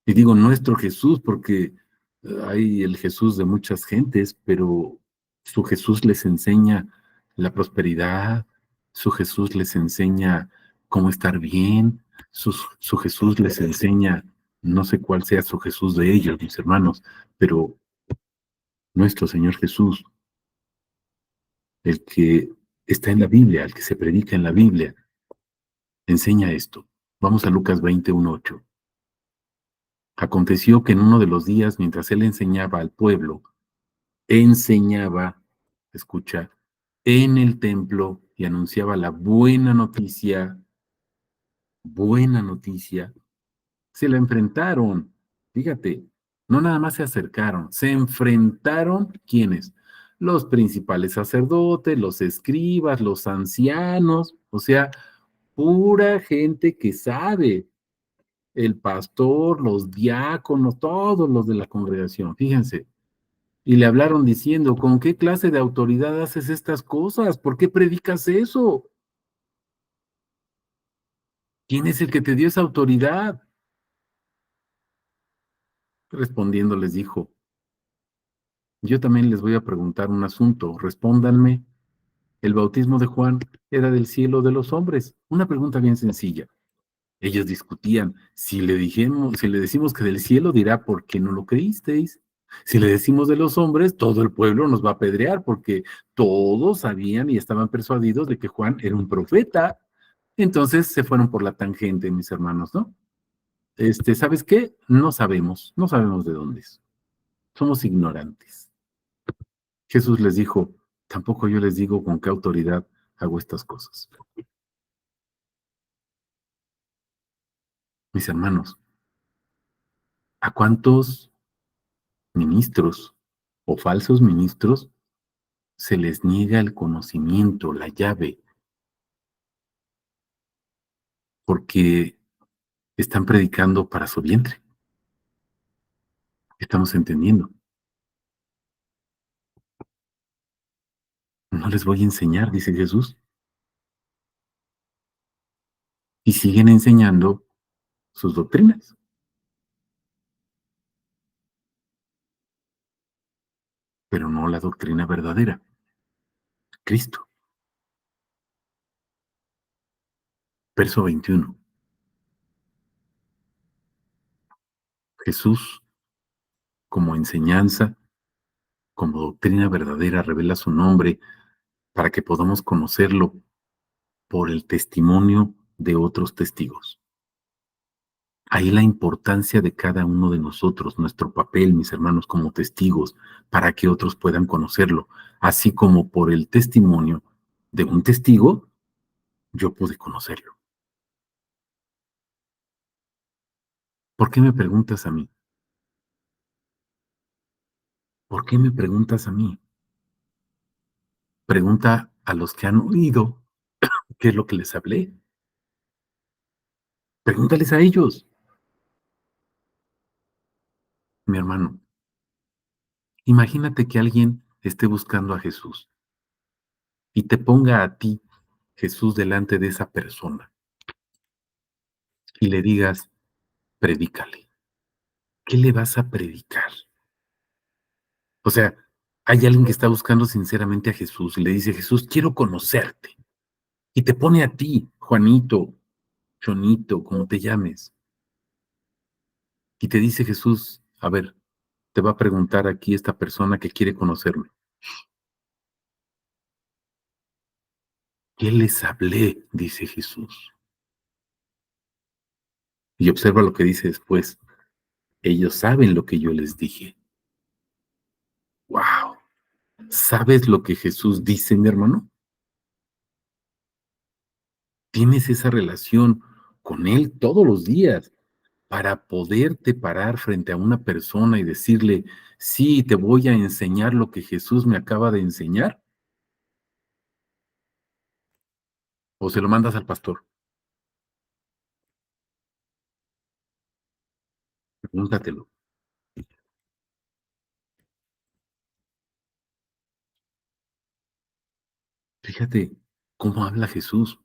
Speaker 1: Y digo nuestro Jesús porque hay el Jesús de muchas gentes, pero su Jesús les enseña la prosperidad, su Jesús les enseña cómo estar bien, su Jesús les enseña, no sé cuál sea su Jesús de ellos, mis hermanos, pero nuestro Señor Jesús, el que está en la Biblia, el que se predica en la Biblia, enseña esto. Vamos a Lucas 21:8. Aconteció que en uno de los días, mientras él enseñaba al pueblo, enseñaba, escucha, en el templo y anunciaba la buena noticia, se la enfrentaron, fíjate, no nada más se acercaron, se enfrentaron, ¿quiénes? Los principales sacerdotes, los escribas, los ancianos, o sea, pura gente que sabe, el pastor, los diáconos, todos los de la congregación, fíjense. Y le hablaron diciendo, ¿con qué clase de autoridad haces estas cosas? ¿Por qué predicas eso? ¿Quién es el que te dio esa autoridad? Respondiendo les dijo, yo también les voy a preguntar un asunto, respóndanme. ¿El bautismo de Juan era del cielo o de los hombres? Una pregunta bien sencilla. Ellos discutían, si le decimos que del cielo, dirá, ¿por qué no lo creísteis? Si le decimos de los hombres, todo el pueblo nos va a apedrear porque todos sabían y estaban persuadidos de que Juan era un profeta. Entonces se fueron por la tangente, mis hermanos, ¿no? ¿Sabes qué? No sabemos de dónde es. Somos ignorantes. Jesús les dijo, Tampoco yo les digo con qué autoridad hago estas cosas. Mis hermanos, ¿a cuántos ministros o falsos ministros se les niega el conocimiento, la llave, porque están predicando para su vientre? Estamos entendiendo. No les voy a enseñar, dice Jesús, y siguen enseñando sus doctrinas, pero no la doctrina verdadera, Cristo. Verso 21. Jesús, como enseñanza, como doctrina verdadera, revela su nombre para que podamos conocerlo por el testimonio de otros testigos. Ahí la importancia de cada uno de nosotros, nuestro papel, mis hermanos, como testigos, para que otros puedan conocerlo, así como por el testimonio de un testigo, yo pude conocerlo. ¿Por qué me preguntas a mí? ¿Por qué me preguntas a mí? Pregunta a los que han oído qué es lo que les hablé. Pregúntales a ellos, mi hermano. Imagínate que alguien esté buscando a Jesús y te ponga a ti, Jesús, delante de esa persona y le digas, predícale. ¿Qué le vas a predicar? O sea, hay alguien que está buscando sinceramente a Jesús y le dice, Jesús, quiero conocerte. Y te pone a ti, Juanito, Chonito, como te llames. Y te dice Jesús, a ver, te va a preguntar aquí esta persona que quiere conocerme. ¿Qué les hablé? Dice Jesús. Y observa lo que dice después. Ellos saben lo que yo les dije. ¡Wow! ¿Sabes lo que Jesús dice, mi hermano? Tienes esa relación con Él todos los días para poderte parar frente a una persona y decirle, sí, te voy a enseñar lo que Jesús me acaba de enseñar. O se lo mandas al pastor. Pregúntatelo. Fíjate cómo habla Jesús.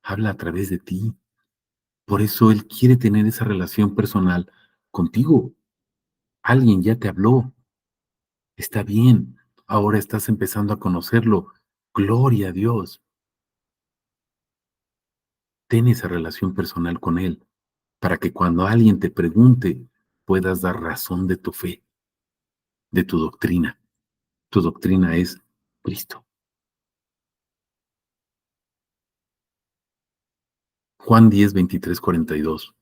Speaker 1: Habla a través de ti. Por eso Él quiere tener esa relación personal contigo. Alguien ya te habló. Está bien. Ahora estás empezando a conocerlo. Gloria a Dios. Ten esa relación personal con Él para que cuando alguien te pregunte puedas dar razón de tu fe, de tu doctrina. Tu doctrina es Cristo. Juan 10, 23, 42.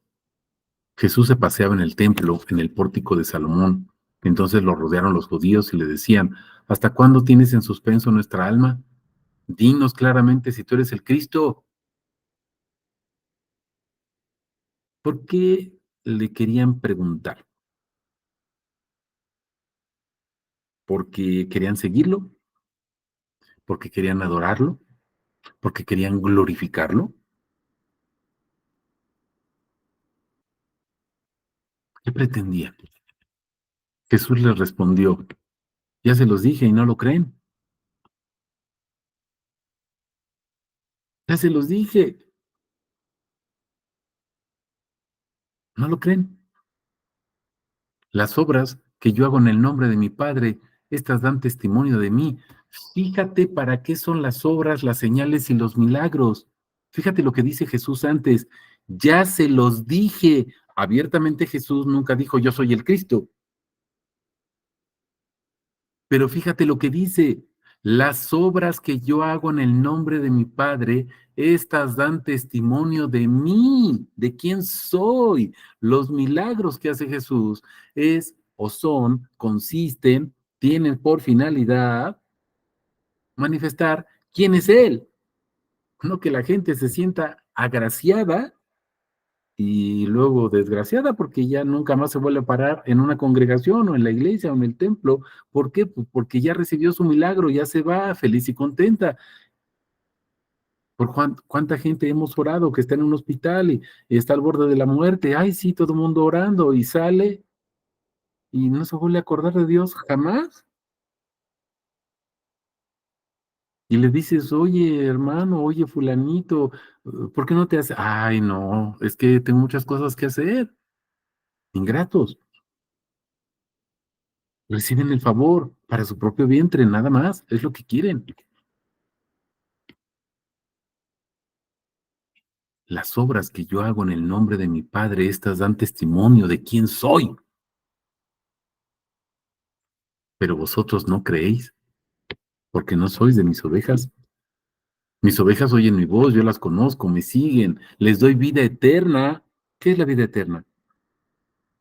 Speaker 1: Jesús se paseaba en el templo, en el pórtico de Salomón. Entonces lo rodearon los judíos y le decían, ¿hasta cuándo tienes en suspenso nuestra alma? Dinos claramente si tú eres el Cristo. ¿Por qué le querían preguntar? ¿Porque querían seguirlo? ¿Porque querían adorarlo? ¿Porque querían glorificarlo? ¿Qué pretendían? Jesús les respondió, ya se los dije y no lo creen. Ya se los dije, no lo creen. Las obras que yo hago en el nombre de mi Padre, estas dan testimonio de mí. Fíjate para qué son las obras, las señales y los milagros. Fíjate lo que dice Jesús antes. Ya se los dije. Abiertamente Jesús nunca dijo yo soy el Cristo. Pero fíjate lo que dice. Las obras que yo hago en el nombre de mi Padre, estas dan testimonio de mí, de quién soy. Los milagros que hace Jesús es o son, consisten, tienen por finalidad manifestar quién es Él, no que la gente se sienta agraciada y luego desgraciada porque ya nunca más se vuelve a parar en una congregación o en la iglesia o en el templo. ¿Por qué? Pues porque ya recibió su milagro, ya se va feliz y contenta. Por cuánta gente hemos orado que está en un hospital y está al borde de la muerte. Ay, sí, todo el mundo orando y sale y no se vuelve a acordar de Dios jamás. Y le dices, oye, hermano, oye, fulanito, ¿por qué no te hace? Ay, no, es que tengo muchas cosas que hacer. Ingratos, reciben el favor para su propio vientre, nada más, es lo que quieren. Las obras que yo hago en el nombre de mi Padre, estas dan testimonio de quién soy, pero vosotros no creéis, porque no sois de mis ovejas. Mis ovejas oyen mi voz, yo las conozco, me siguen, les doy vida eterna. ¿Qué es la vida eterna?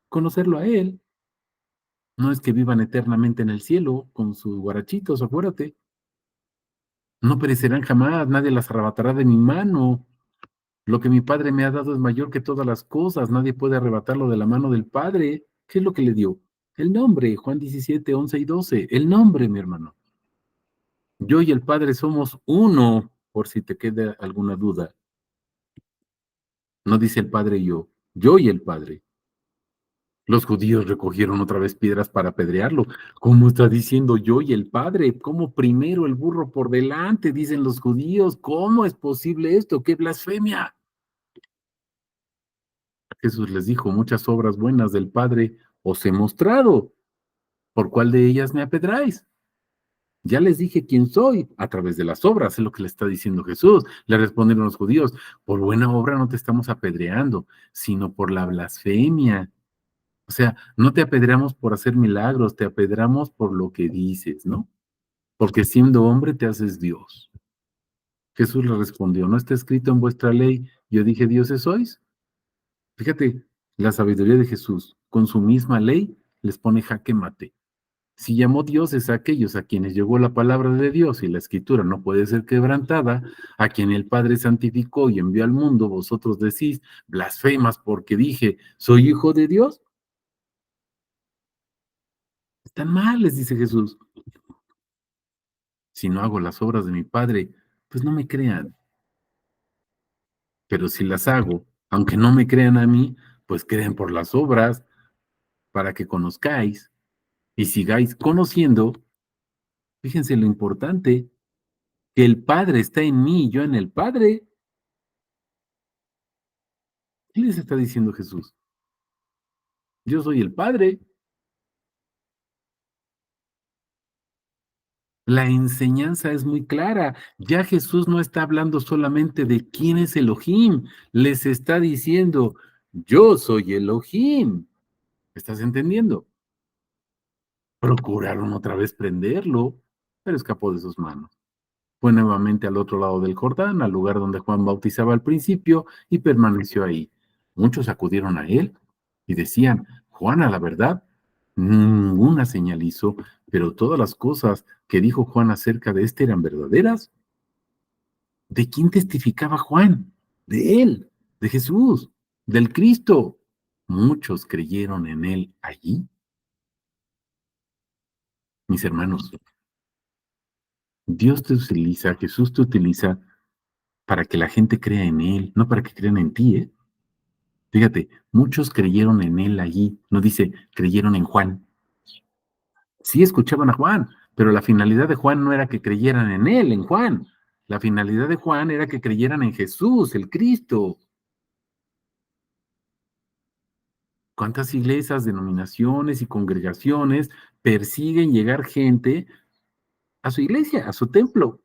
Speaker 1: Conocerlo a Él. No es que vivan eternamente en el cielo con sus guarachitos, acuérdate. No perecerán jamás, nadie las arrebatará de mi mano. Lo que mi Padre me ha dado es mayor que todas las cosas, nadie puede arrebatarlo de la mano del Padre. ¿Qué es lo que le dio? El nombre, Juan 17, 11 y 12. El nombre, mi hermano. Yo y el Padre somos uno, por si te queda alguna duda. No dice el Padre y yo y el Padre. Los judíos recogieron otra vez piedras para apedrearlo. ¿Cómo está diciendo yo y el Padre? ¿Cómo primero el burro por delante? Dicen los judíos. ¿Cómo es posible esto? ¡Qué blasfemia! Jesús les dijo, muchas obras buenas del Padre os he mostrado. ¿Por cuál de ellas me apedráis? Ya les dije quién soy a través de las obras, es lo que le está diciendo Jesús. Le respondieron los judíos, por buena obra no te estamos apedreando, sino por la blasfemia. O sea, no te apedreamos por hacer milagros, te apedreamos por lo que dices, ¿no? Porque siendo hombre te haces Dios. Jesús le respondió, ¿no está escrito en vuestra ley, yo dije dioses sois? Fíjate, la sabiduría de Jesús, con su misma ley, les pone jaque mate. Si llamó dioses a aquellos a quienes llegó la palabra de Dios y la escritura no puede ser quebrantada, a quien el Padre santificó y envió al mundo, vosotros decís, blasfemas porque dije, ¿soy hijo de Dios? Están mal, les dice Jesús. Si no hago las obras de mi Padre, pues no me crean. Pero si las hago, aunque no me crean a mí, pues creen por las obras, para que conozcáis y sigáis conociendo. Fíjense lo importante, que el Padre está en mí y yo en el Padre. ¿Qué les está diciendo Jesús? Yo soy el Padre. La enseñanza es muy clara. Ya Jesús no está hablando solamente de quién es Elohim, les está diciendo, yo soy Elohim. ¿Estás entendiendo? Procuraron otra vez prenderlo, pero escapó de sus manos. Fue nuevamente al otro lado del Jordán, al lugar donde Juan bautizaba al principio, y permaneció ahí. Muchos acudieron a él y decían, Juan, a la verdad, ninguna señal hizo, pero todas las cosas que dijo Juan acerca de éste eran verdaderas. ¿De quién testificaba Juan? De él, de Jesús, del Cristo. Muchos creyeron en él allí. Mis hermanos, Dios te utiliza, Jesús te utiliza para que la gente crea en Él, no para que crean en ti, ¿eh? Fíjate, muchos creyeron en Él allí, no dice, creyeron en Juan. Sí escuchaban a Juan, pero la finalidad de Juan no era que creyeran en Él, en Juan. La finalidad de Juan era que creyeran en Jesús, el Cristo. ¿Cuántas iglesias, denominaciones y congregaciones persiguen llegar gente a su iglesia, a su templo,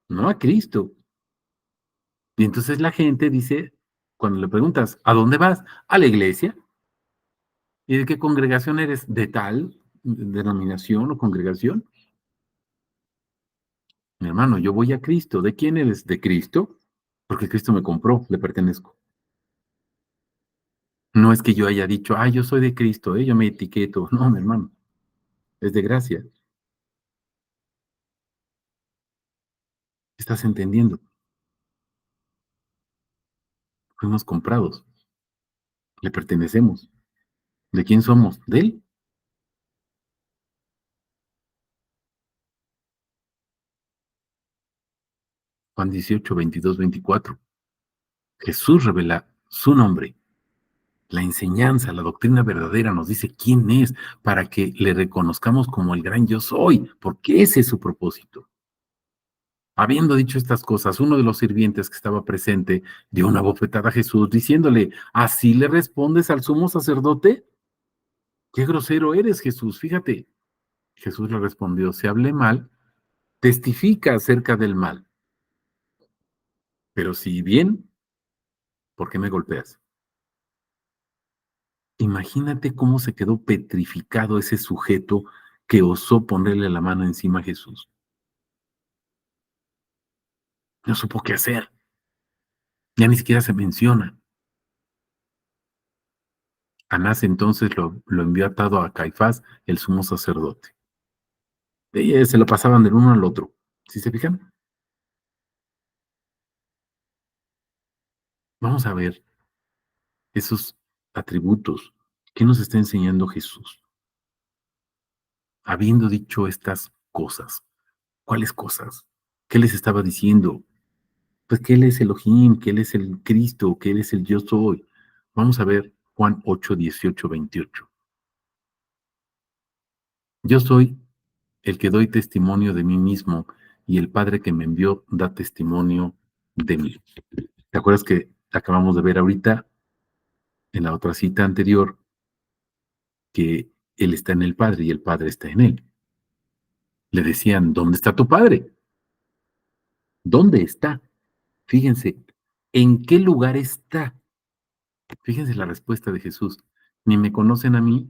Speaker 1: no a Cristo? Y entonces la gente dice, cuando le preguntas, ¿a dónde vas? A la iglesia. ¿Y de qué congregación eres? ¿De tal denominación o congregación? Mi hermano, yo voy a Cristo. ¿De quién eres? ¿De Cristo? Porque Cristo me compró, le pertenezco. No es que yo haya dicho, ah, yo soy de Cristo, yo me etiqueto. No, mi hermano, es de gracia. ¿Estás entendiendo? Fuimos comprados, le pertenecemos. ¿De quién somos? ¿De Él? Juan 18, 22, 24. Jesús revela su nombre. La enseñanza, la doctrina verdadera nos dice quién es para que le reconozcamos como el gran yo soy, porque ese es su propósito. Habiendo dicho estas cosas, uno de los sirvientes que estaba presente dio una bofetada a Jesús diciéndole, ¿así le respondes al sumo sacerdote? Qué grosero eres, Jesús, fíjate. Jesús le respondió, si hablé mal, testifica acerca del mal, pero si bien, ¿por qué me golpeas? Imagínate cómo se quedó petrificado ese sujeto que osó ponerle la mano encima a Jesús. No supo qué hacer, ya ni siquiera se menciona. Anás entonces lo envió atado a Caifás, el sumo sacerdote. Se lo pasaban del uno al otro. ¿Sí se fijan? Vamos a ver esos atributos. ¿Qué nos está enseñando Jesús? Habiendo dicho estas cosas, ¿cuáles cosas? ¿Qué les estaba diciendo? Pues que Él es Elohim, que Él es el Cristo, que Él es el yo soy. Vamos a ver Juan 8, 18, 28. Yo soy el que doy testimonio de mí mismo y el Padre que me envió da testimonio de mí. ¿Te acuerdas que acabamos de ver ahorita en la otra cita anterior que Él está en el Padre y el Padre está en Él? Le decían, ¿dónde está tu Padre? ¿Dónde está? Fíjense, ¿en qué lugar está? Fíjense la respuesta de Jesús. Ni me conocen a mí,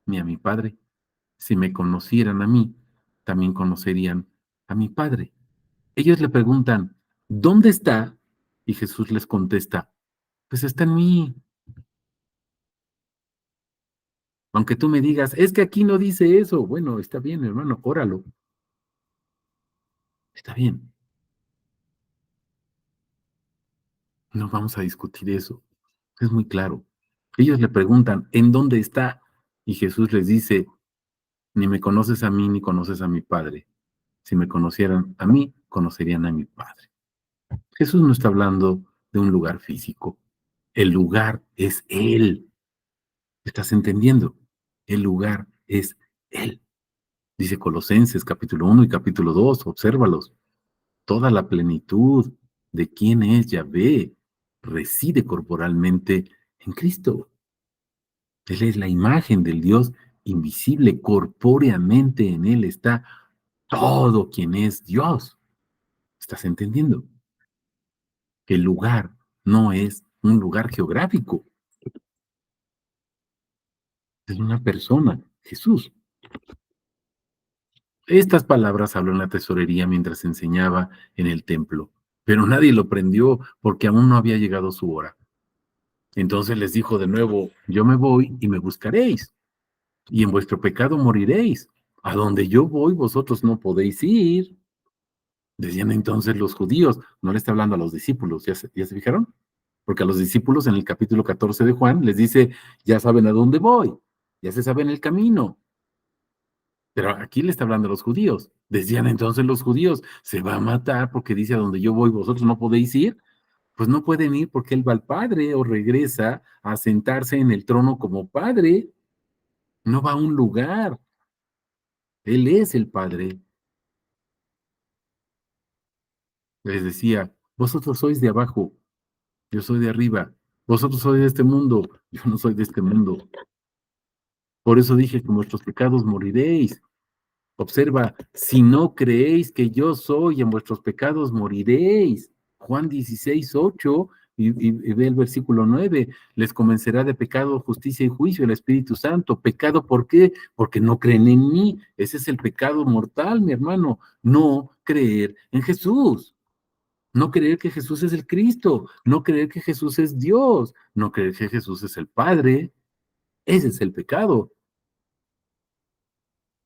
Speaker 1: ni a mi Padre. Si me conocieran a mí, también conocerían a mi Padre. Ellos le preguntan, ¿dónde está? Y Jesús les contesta, pues está en mí. Aunque tú me digas, es que aquí no dice eso. Bueno, está bien, hermano, óralo. Está bien. No vamos a discutir eso. Es muy claro. Ellos le preguntan, ¿en dónde está? Y Jesús les dice, ni me conoces a mí, ni conoces a mi Padre. Si me conocieran a mí, conocerían a mi Padre. Jesús no está hablando de un lugar físico. El lugar es Él. ¿Estás entendiendo? El lugar es Él. Dice Colosenses capítulo 1 y capítulo 2. Obsérvalos. Toda la plenitud de quién es Yahvé reside corporalmente en Cristo. Él es la imagen del Dios invisible, corpóreamente en Él está todo quien es Dios. ¿Estás entendiendo? El lugar no es un lugar geográfico, es una persona, Jesús. Estas palabras habló en la tesorería mientras enseñaba en el templo, pero nadie lo prendió porque aún no había llegado su hora. Entonces les dijo de nuevo, yo me voy y me buscaréis, y en vuestro pecado moriréis. A donde yo voy, vosotros no podéis ir. Decían entonces los judíos, no le está hablando a los discípulos, ¿ya se fijaron? Porque a los discípulos en el capítulo 14 de Juan les dice, ya saben a dónde voy, ya se saben el camino. Pero aquí le está hablando a los judíos. Decían entonces los judíos, se va a matar porque dice a donde yo voy, vosotros no podéis ir. Pues no pueden ir porque él va al Padre o regresa a sentarse en el trono como Padre. No va a un lugar. Él es el Padre. Les decía, vosotros sois de abajo, yo soy de arriba. Vosotros sois de este mundo, yo no soy de este mundo. Por eso dije que vuestros pecados moriréis. Observa, si no creéis que yo soy, en vuestros pecados moriréis. Juan 16, 8, y ve el versículo 9, les convencerá de pecado, justicia y juicio el Espíritu Santo. ¿Pecado por qué? Porque no creen en mí. Ese es el pecado mortal, mi hermano. No creer en Jesús. No creer que Jesús es el Cristo. No creer que Jesús es Dios. No creer que Jesús es el Padre. Ese es el pecado.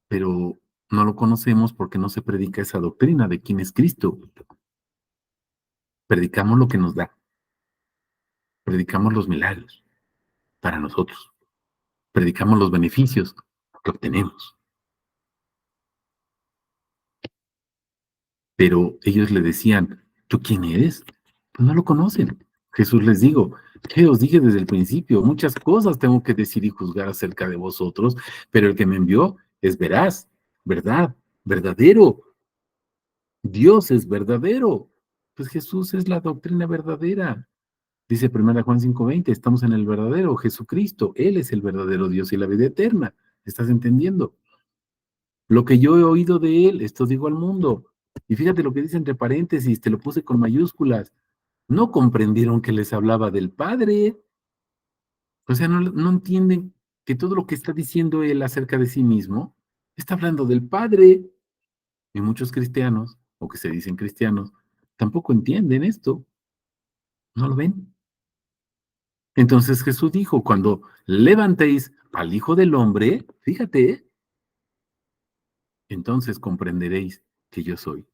Speaker 1: Pero No lo conocemos porque no se predica esa doctrina de quién es Cristo. Predicamos lo que nos da, predicamos los milagros para nosotros, predicamos los beneficios que obtenemos. Pero ellos le decían, ¿tú quién eres? Pues no lo conocen. Jesús les digo, ¿qué os dije desde el principio? Muchas cosas tengo que decir y juzgar acerca de vosotros, pero el que me envió es veraz, verdad, verdadero. Dios es verdadero. Pues Jesús es la doctrina verdadera. Dice 1 Juan 5:20, estamos en el verdadero Jesucristo. Él es el verdadero Dios y la vida eterna. ¿Estás entendiendo? Lo que yo he oído de él, esto digo al mundo. Y fíjate lo que dice entre paréntesis, te lo puse con mayúsculas. No comprendieron que les hablaba del Padre. O sea, no entienden que todo lo que está diciendo él acerca de sí mismo está hablando del Padre. Y muchos cristianos, o que se dicen cristianos, tampoco entienden esto. ¿No lo ven? Entonces Jesús dijo, cuando levantéis al Hijo del Hombre, fíjate, entonces comprenderéis que yo soy.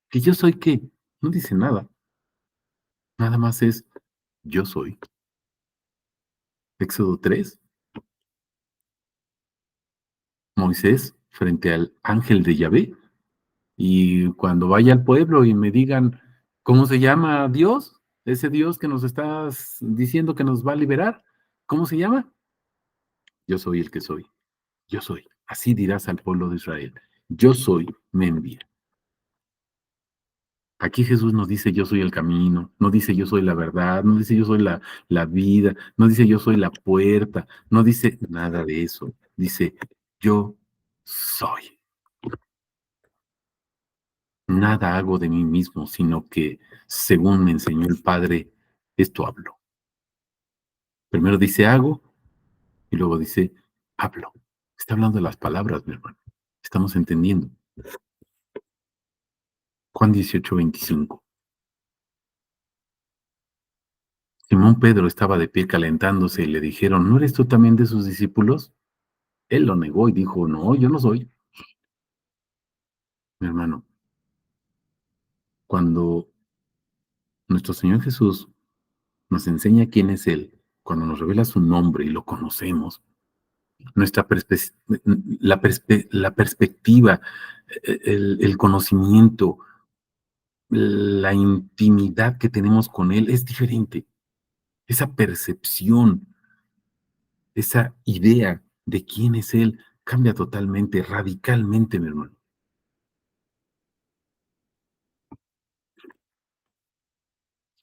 Speaker 1: ¿Que yo soy qué? No dice nada. Nada más es yo soy. Éxodo 3, Moisés frente al ángel de Yahvé. Y cuando vaya al pueblo y me digan, ¿cómo se llama Dios? Ese Dios que nos estás diciendo que nos va a liberar, ¿cómo se llama? Yo soy el que soy. Yo soy. Así dirás al pueblo de Israel. Yo soy, me envía. Aquí Jesús nos dice yo soy el camino, no dice yo soy la verdad, no dice yo soy la vida, no dice yo soy la puerta, no dice nada de eso. Dice yo soy. Nada hago de mí mismo, sino que según me enseñó el Padre, esto hablo. Primero dice hago y luego dice hablo. Está hablando de las palabras, mi hermano. Estamos entendiendo. Juan 18:25. Simón Pedro estaba de pie calentándose y le dijeron, ¿no eres tú también de sus discípulos? Él lo negó y dijo, no, yo no soy. Mi hermano, cuando nuestro Señor Jesús nos enseña quién es Él, cuando nos revela su nombre y lo conocemos, nuestra la perspectiva, el conocimiento, la intimidad que tenemos con Él es diferente. Esa percepción, esa idea de quién es Él cambia totalmente, radicalmente, mi hermano,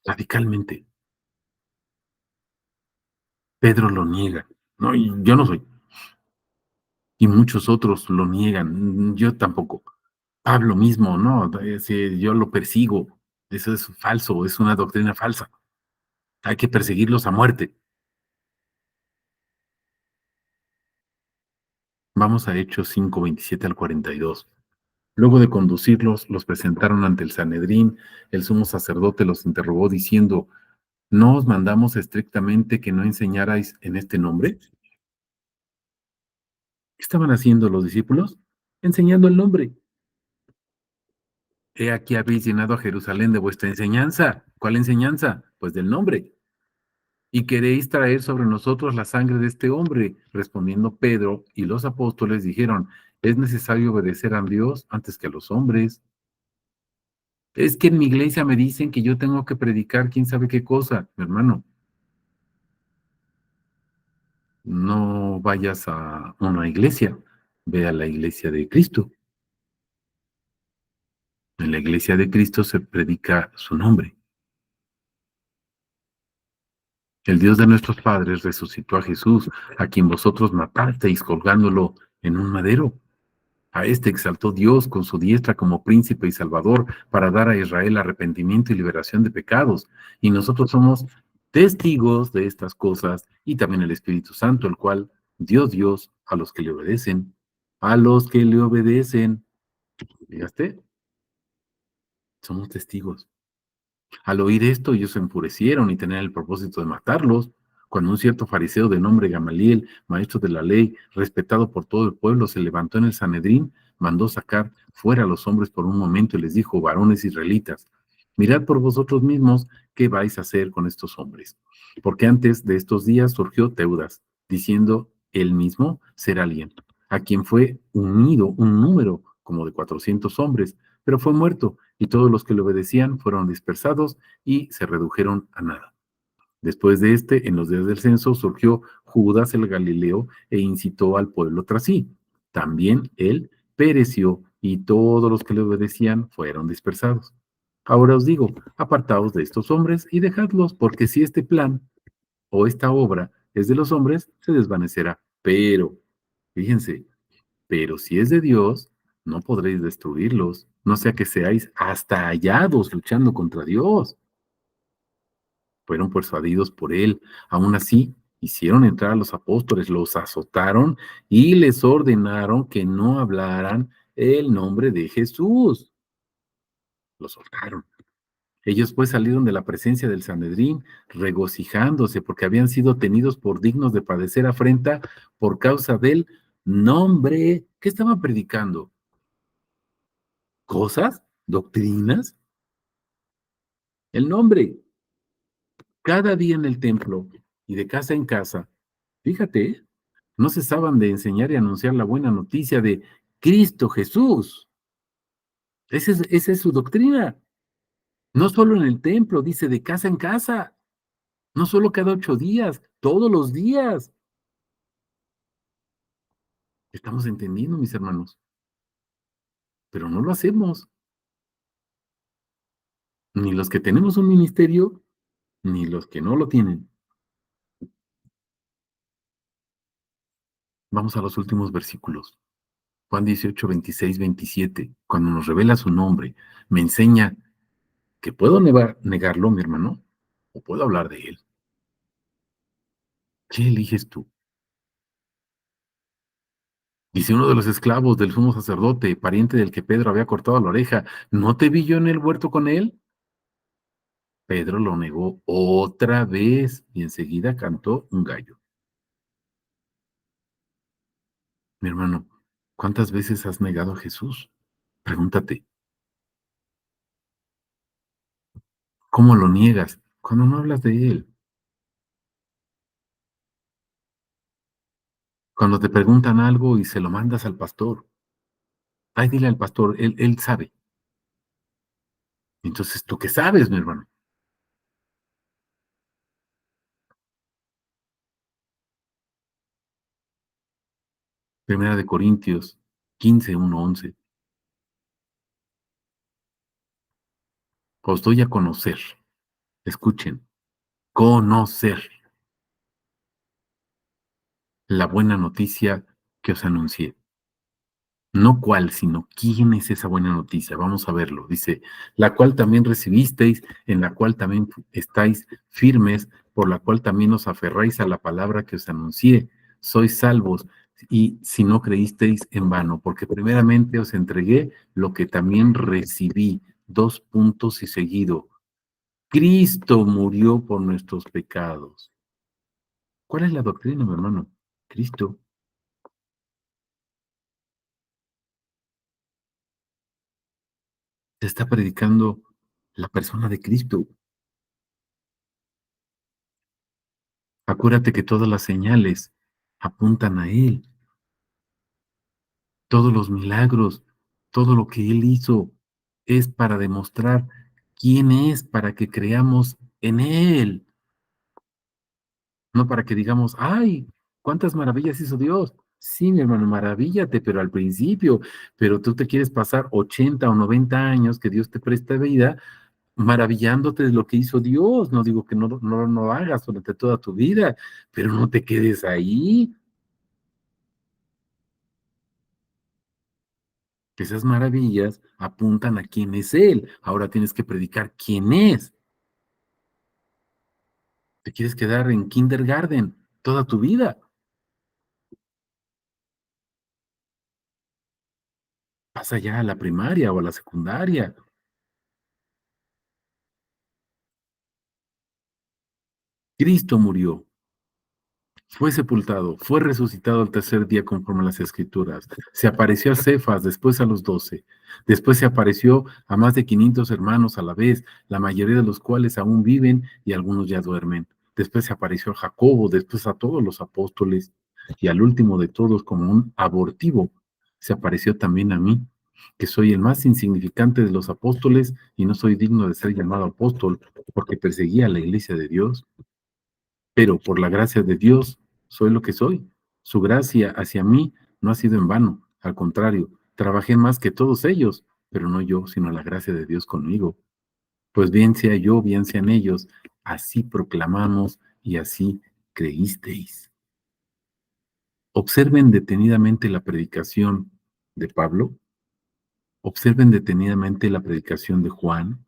Speaker 1: radicalmente. Pedro lo niega. No, yo no soy. Y muchos otros lo niegan. Yo tampoco. Pablo mismo, ¿no? Si yo lo persigo. Eso es falso, es una doctrina falsa. Hay que perseguirlos a muerte. Vamos a Hechos 5:27 al 42. Luego de conducirlos, los presentaron ante el Sanedrín. El sumo sacerdote los interrogó diciendo, ¿no os mandamos estrictamente que no enseñarais en este nombre? ¿Qué estaban haciendo los discípulos? Enseñando el nombre. He aquí habéis llenado a Jerusalén de vuestra enseñanza. ¿Cuál enseñanza? Pues del nombre. Y queréis traer sobre nosotros la sangre de este hombre. Respondiendo Pedro y los apóstoles dijeron, es necesario obedecer a Dios antes que a los hombres. Es que en mi iglesia me dicen que yo tengo que predicar quién sabe qué cosa. Mi hermano, no vayas a una iglesia, ve a la iglesia de Cristo. En la iglesia de Cristo se predica su nombre. El Dios de nuestros padres resucitó a Jesús, a quien vosotros matasteis colgándolo en un madero. A este exaltó Dios con su diestra como príncipe y salvador para dar a Israel arrepentimiento y liberación de pecados. Y nosotros somos testigos de estas cosas y también el Espíritu Santo, el cual dio Dios a los que le obedecen. A los que le obedecen. ¿Fíjate? Somos testigos. Al oír esto, ellos se enfurecieron y tenían el propósito de matarlos. Cuando un cierto fariseo de nombre Gamaliel, maestro de la ley, respetado por todo el pueblo, se levantó en el Sanedrín, mandó sacar fuera a los hombres por un momento y les dijo: varones israelitas, mirad por vosotros mismos qué vais a hacer con estos hombres. Porque antes de estos días surgió Teudas, diciendo él mismo ser alguien, a quien fue unido un número como de 400 hombres, pero fue muerto, y todos los que le obedecían fueron dispersados y se redujeron a nada. Después de este, en los días del censo, surgió Judas el Galileo e incitó al pueblo tras sí. También él pereció y todos los que le obedecían fueron dispersados. Ahora os digo, apartaos de estos hombres y dejadlos, porque si este plan o esta obra es de los hombres, se desvanecerá. Pero, fíjense, pero si es de Dios, no podréis destruirlos, no sea que seáis hasta hallados luchando contra Dios. Fueron persuadidos por él. Aún así, hicieron entrar a los apóstoles, los azotaron y les ordenaron que no hablaran el nombre de Jesús. Los soltaron. Ellos pues salieron de la presencia del Sanedrín regocijándose porque habían sido tenidos por dignos de padecer afrenta por causa del nombre. ¿Qué estaban predicando? ¿Cosas? ¿Doctrinas? El nombre. Cada día en el templo y de casa en casa. Fíjate, no cesaban de enseñar y anunciar la buena noticia de Cristo Jesús. Esa es su doctrina. No solo en el templo, dice de casa en casa. No solo cada 8 días, todos los días. Estamos entendiendo, mis hermanos, pero no lo hacemos. Ni los que tenemos un ministerio, ni los que no lo tienen. Vamos a los últimos versículos. Juan 18, 26, 27. Cuando nos revela su nombre, me enseña que puedo negarlo, mi hermano, o puedo hablar de él. ¿Qué eliges tú? Dice uno de los esclavos del sumo sacerdote, pariente del que Pedro había cortado la oreja, ¿no te vi yo en el huerto con él? Pedro lo negó otra vez y enseguida cantó un gallo. Mi hermano, ¿cuántas veces has negado a Jesús? Pregúntate, ¿cómo lo niegas cuando no hablas de él? Cuando te preguntan algo y se lo mandas al pastor. Ay, dile al pastor, él sabe. Entonces, ¿tú qué sabes, mi hermano? Primera de Corintios 15, 1, 11. Os doy a conocer, escuchen, conocer la buena noticia que os anuncié. No cuál, sino quién es esa buena noticia. Vamos a verlo. Dice, la cual también recibisteis, en la cual también estáis firmes, por la cual también os aferráis a la palabra que os anuncié. Sois salvos, y si no creísteis en vano, porque primeramente os entregué lo que también recibí. Dos puntos y seguido. Cristo murió por nuestros pecados. ¿Cuál es la doctrina, mi hermano? Cristo. Se está predicando la persona de Cristo. Acuérdate que todas las señales apuntan a Él, todos los milagros, todo lo que Él hizo es para demostrar quién es, para que creamos en Él, no para que digamos, ay, cuántas maravillas hizo Dios. Sí, mi hermano, maravíllate, pero al principio, pero tú te quieres pasar 80 o 90 años que Dios te presta vida maravillándote de lo que hizo Dios. No digo que no lo hagas durante toda tu vida, pero no te quedes ahí. Que esas maravillas apuntan a quién es Él. Ahora tienes que predicar quién es. Te quieres quedar en kindergarten toda tu vida. Pasa ya a la primaria o a la secundaria. Cristo murió. Fue sepultado, fue resucitado al tercer día conforme a las Escrituras. Se apareció a Cefas, después a los 12. Después se apareció a más de 500 hermanos a la vez, la mayoría de los cuales aún viven y algunos ya duermen. Después se apareció a Jacobo, después a todos los apóstoles y al último de todos, como un abortivo, se apareció también a mí, que soy el más insignificante de los apóstoles y no soy digno de ser llamado apóstol porque perseguía a la iglesia de Dios, pero por la gracia de Dios soy lo que soy. Su gracia hacia mí no ha sido en vano, al contrario, trabajé más que todos ellos, pero no yo, sino la gracia de Dios conmigo. Pues bien sea yo, bien sean ellos, así proclamamos y así creísteis. Observen detenidamente la predicación de Pablo, observen detenidamente la predicación de Juan,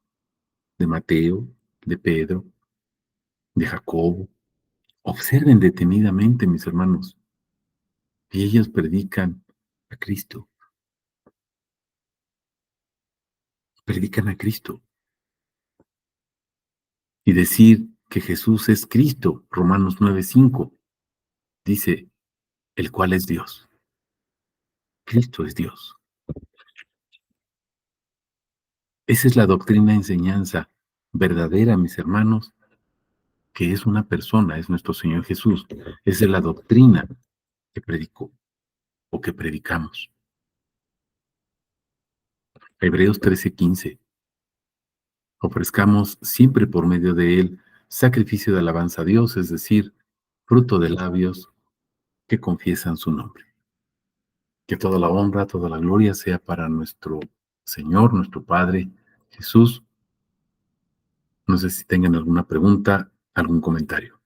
Speaker 1: de Mateo, de Pedro, de Jacobo. Observen detenidamente, mis hermanos, y ellos predican a Cristo, predican a Cristo. Y decir que Jesús es Cristo, Romanos 9:5, dice, el cual es Dios. Cristo es Dios. Esa es la doctrina enseñanza verdadera, mis hermanos, que es una persona, es nuestro Señor Jesús. Esa es la doctrina que predicó o que predicamos. Hebreos 13:15. Ofrezcamos siempre por medio de él sacrificio de alabanza a Dios, es decir, fruto de labios que confiesan su nombre. Que toda la honra, toda la gloria sea para nuestro Señor, nuestro Padre, Jesús. No sé si tengan alguna pregunta, algún comentario.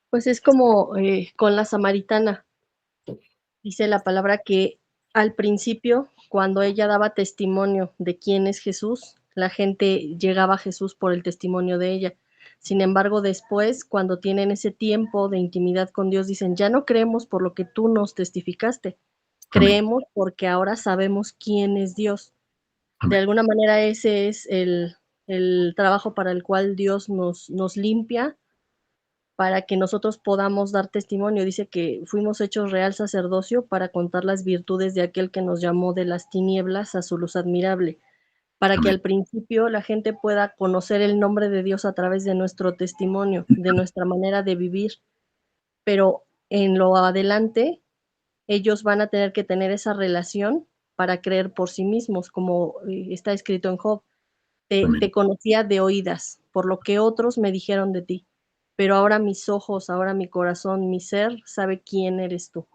Speaker 2: Pues es como con la samaritana, dice la palabra que al principio, cuando ella daba testimonio de quién es Jesús, la gente llegaba a Jesús por el testimonio de ella. Sin embargo, después, cuando tienen ese tiempo de intimidad con Dios, dicen, ya no creemos por lo que tú nos testificaste,
Speaker 1: Amén,
Speaker 2: creemos porque ahora sabemos quién es Dios. De
Speaker 1: amén,
Speaker 2: alguna manera ese es el trabajo para el cual Dios nos limpia para que nosotros podamos dar testimonio. Dice que fuimos hechos real sacerdocio para contar las virtudes de aquel que nos llamó de las tinieblas a su luz admirable, para que
Speaker 1: amén,
Speaker 2: al principio la gente pueda conocer el nombre de Dios a través de nuestro testimonio, de nuestra manera de vivir, pero en lo adelante ellos van a tener que tener esa relación para creer por sí mismos, como está escrito en Job. Te
Speaker 1: amén,
Speaker 2: conocía de oídas, por lo que otros me dijeron de ti, pero ahora mis ojos, ahora mi corazón, mi ser sabe quién eres tú.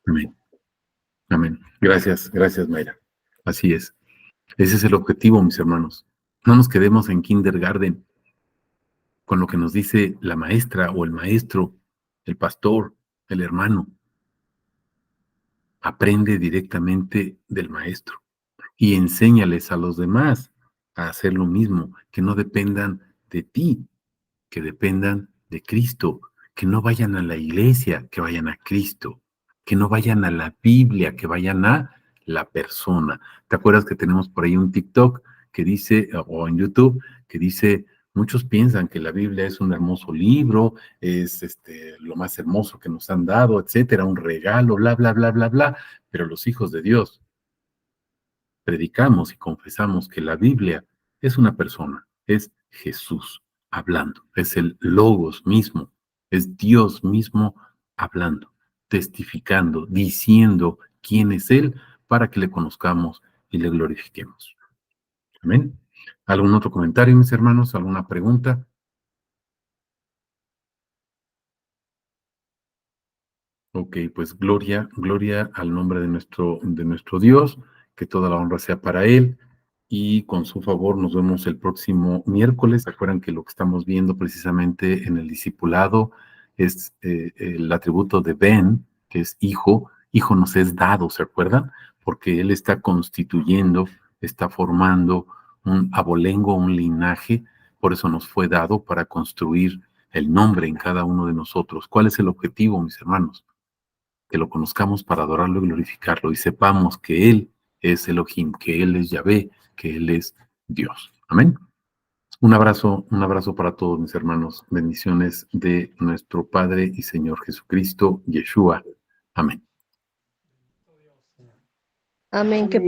Speaker 1: amén, amén. Gracias, gracias, Mayra. Así es. Ese es el objetivo, mis hermanos. No nos quedemos en kindergarten con lo que nos dice la maestra o el maestro, el pastor, el hermano. Aprende directamente del maestro y enséñales a los demás a hacer lo mismo, que no dependan de ti, que dependan de Cristo, que no vayan a la iglesia, que vayan a Cristo, que no vayan a la Biblia, que vayan a la persona. ¿Te acuerdas que tenemos por ahí un TikTok que dice, o en YouTube, que dice, muchos piensan que la Biblia es un hermoso libro, es lo más hermoso que nos han dado, etcétera, un regalo, bla, bla, bla, bla, bla, pero los hijos de Dios predicamos y confesamos que la Biblia es una persona, es Jesús hablando, es el Logos mismo, es Dios mismo hablando, testificando, diciendo quién es Él para que le conozcamos y le glorifiquemos. Amén. ¿Algún otro comentario, mis hermanos? ¿Alguna pregunta? Ok, pues gloria, gloria al nombre de nuestro Dios, que toda la honra sea para Él y con su favor nos vemos el próximo miércoles. ¿Se acuerdan que lo que estamos viendo precisamente en el discipulado es el atributo de Ben, que es hijo? Hijo nos es dado, ¿se acuerdan? Porque Él está constituyendo, está formando un abolengo, un linaje, por eso nos fue dado para construir el nombre en cada uno de nosotros. ¿Cuál es el objetivo, mis hermanos? Que lo conozcamos para adorarlo y glorificarlo y sepamos que Él es Elohim, que Él es Yahvé, que Él es Dios. Amén. un abrazo para todos mis hermanos. Bendiciones de nuestro Padre y Señor Jesucristo, Yeshua. Amén.
Speaker 2: Amén. Que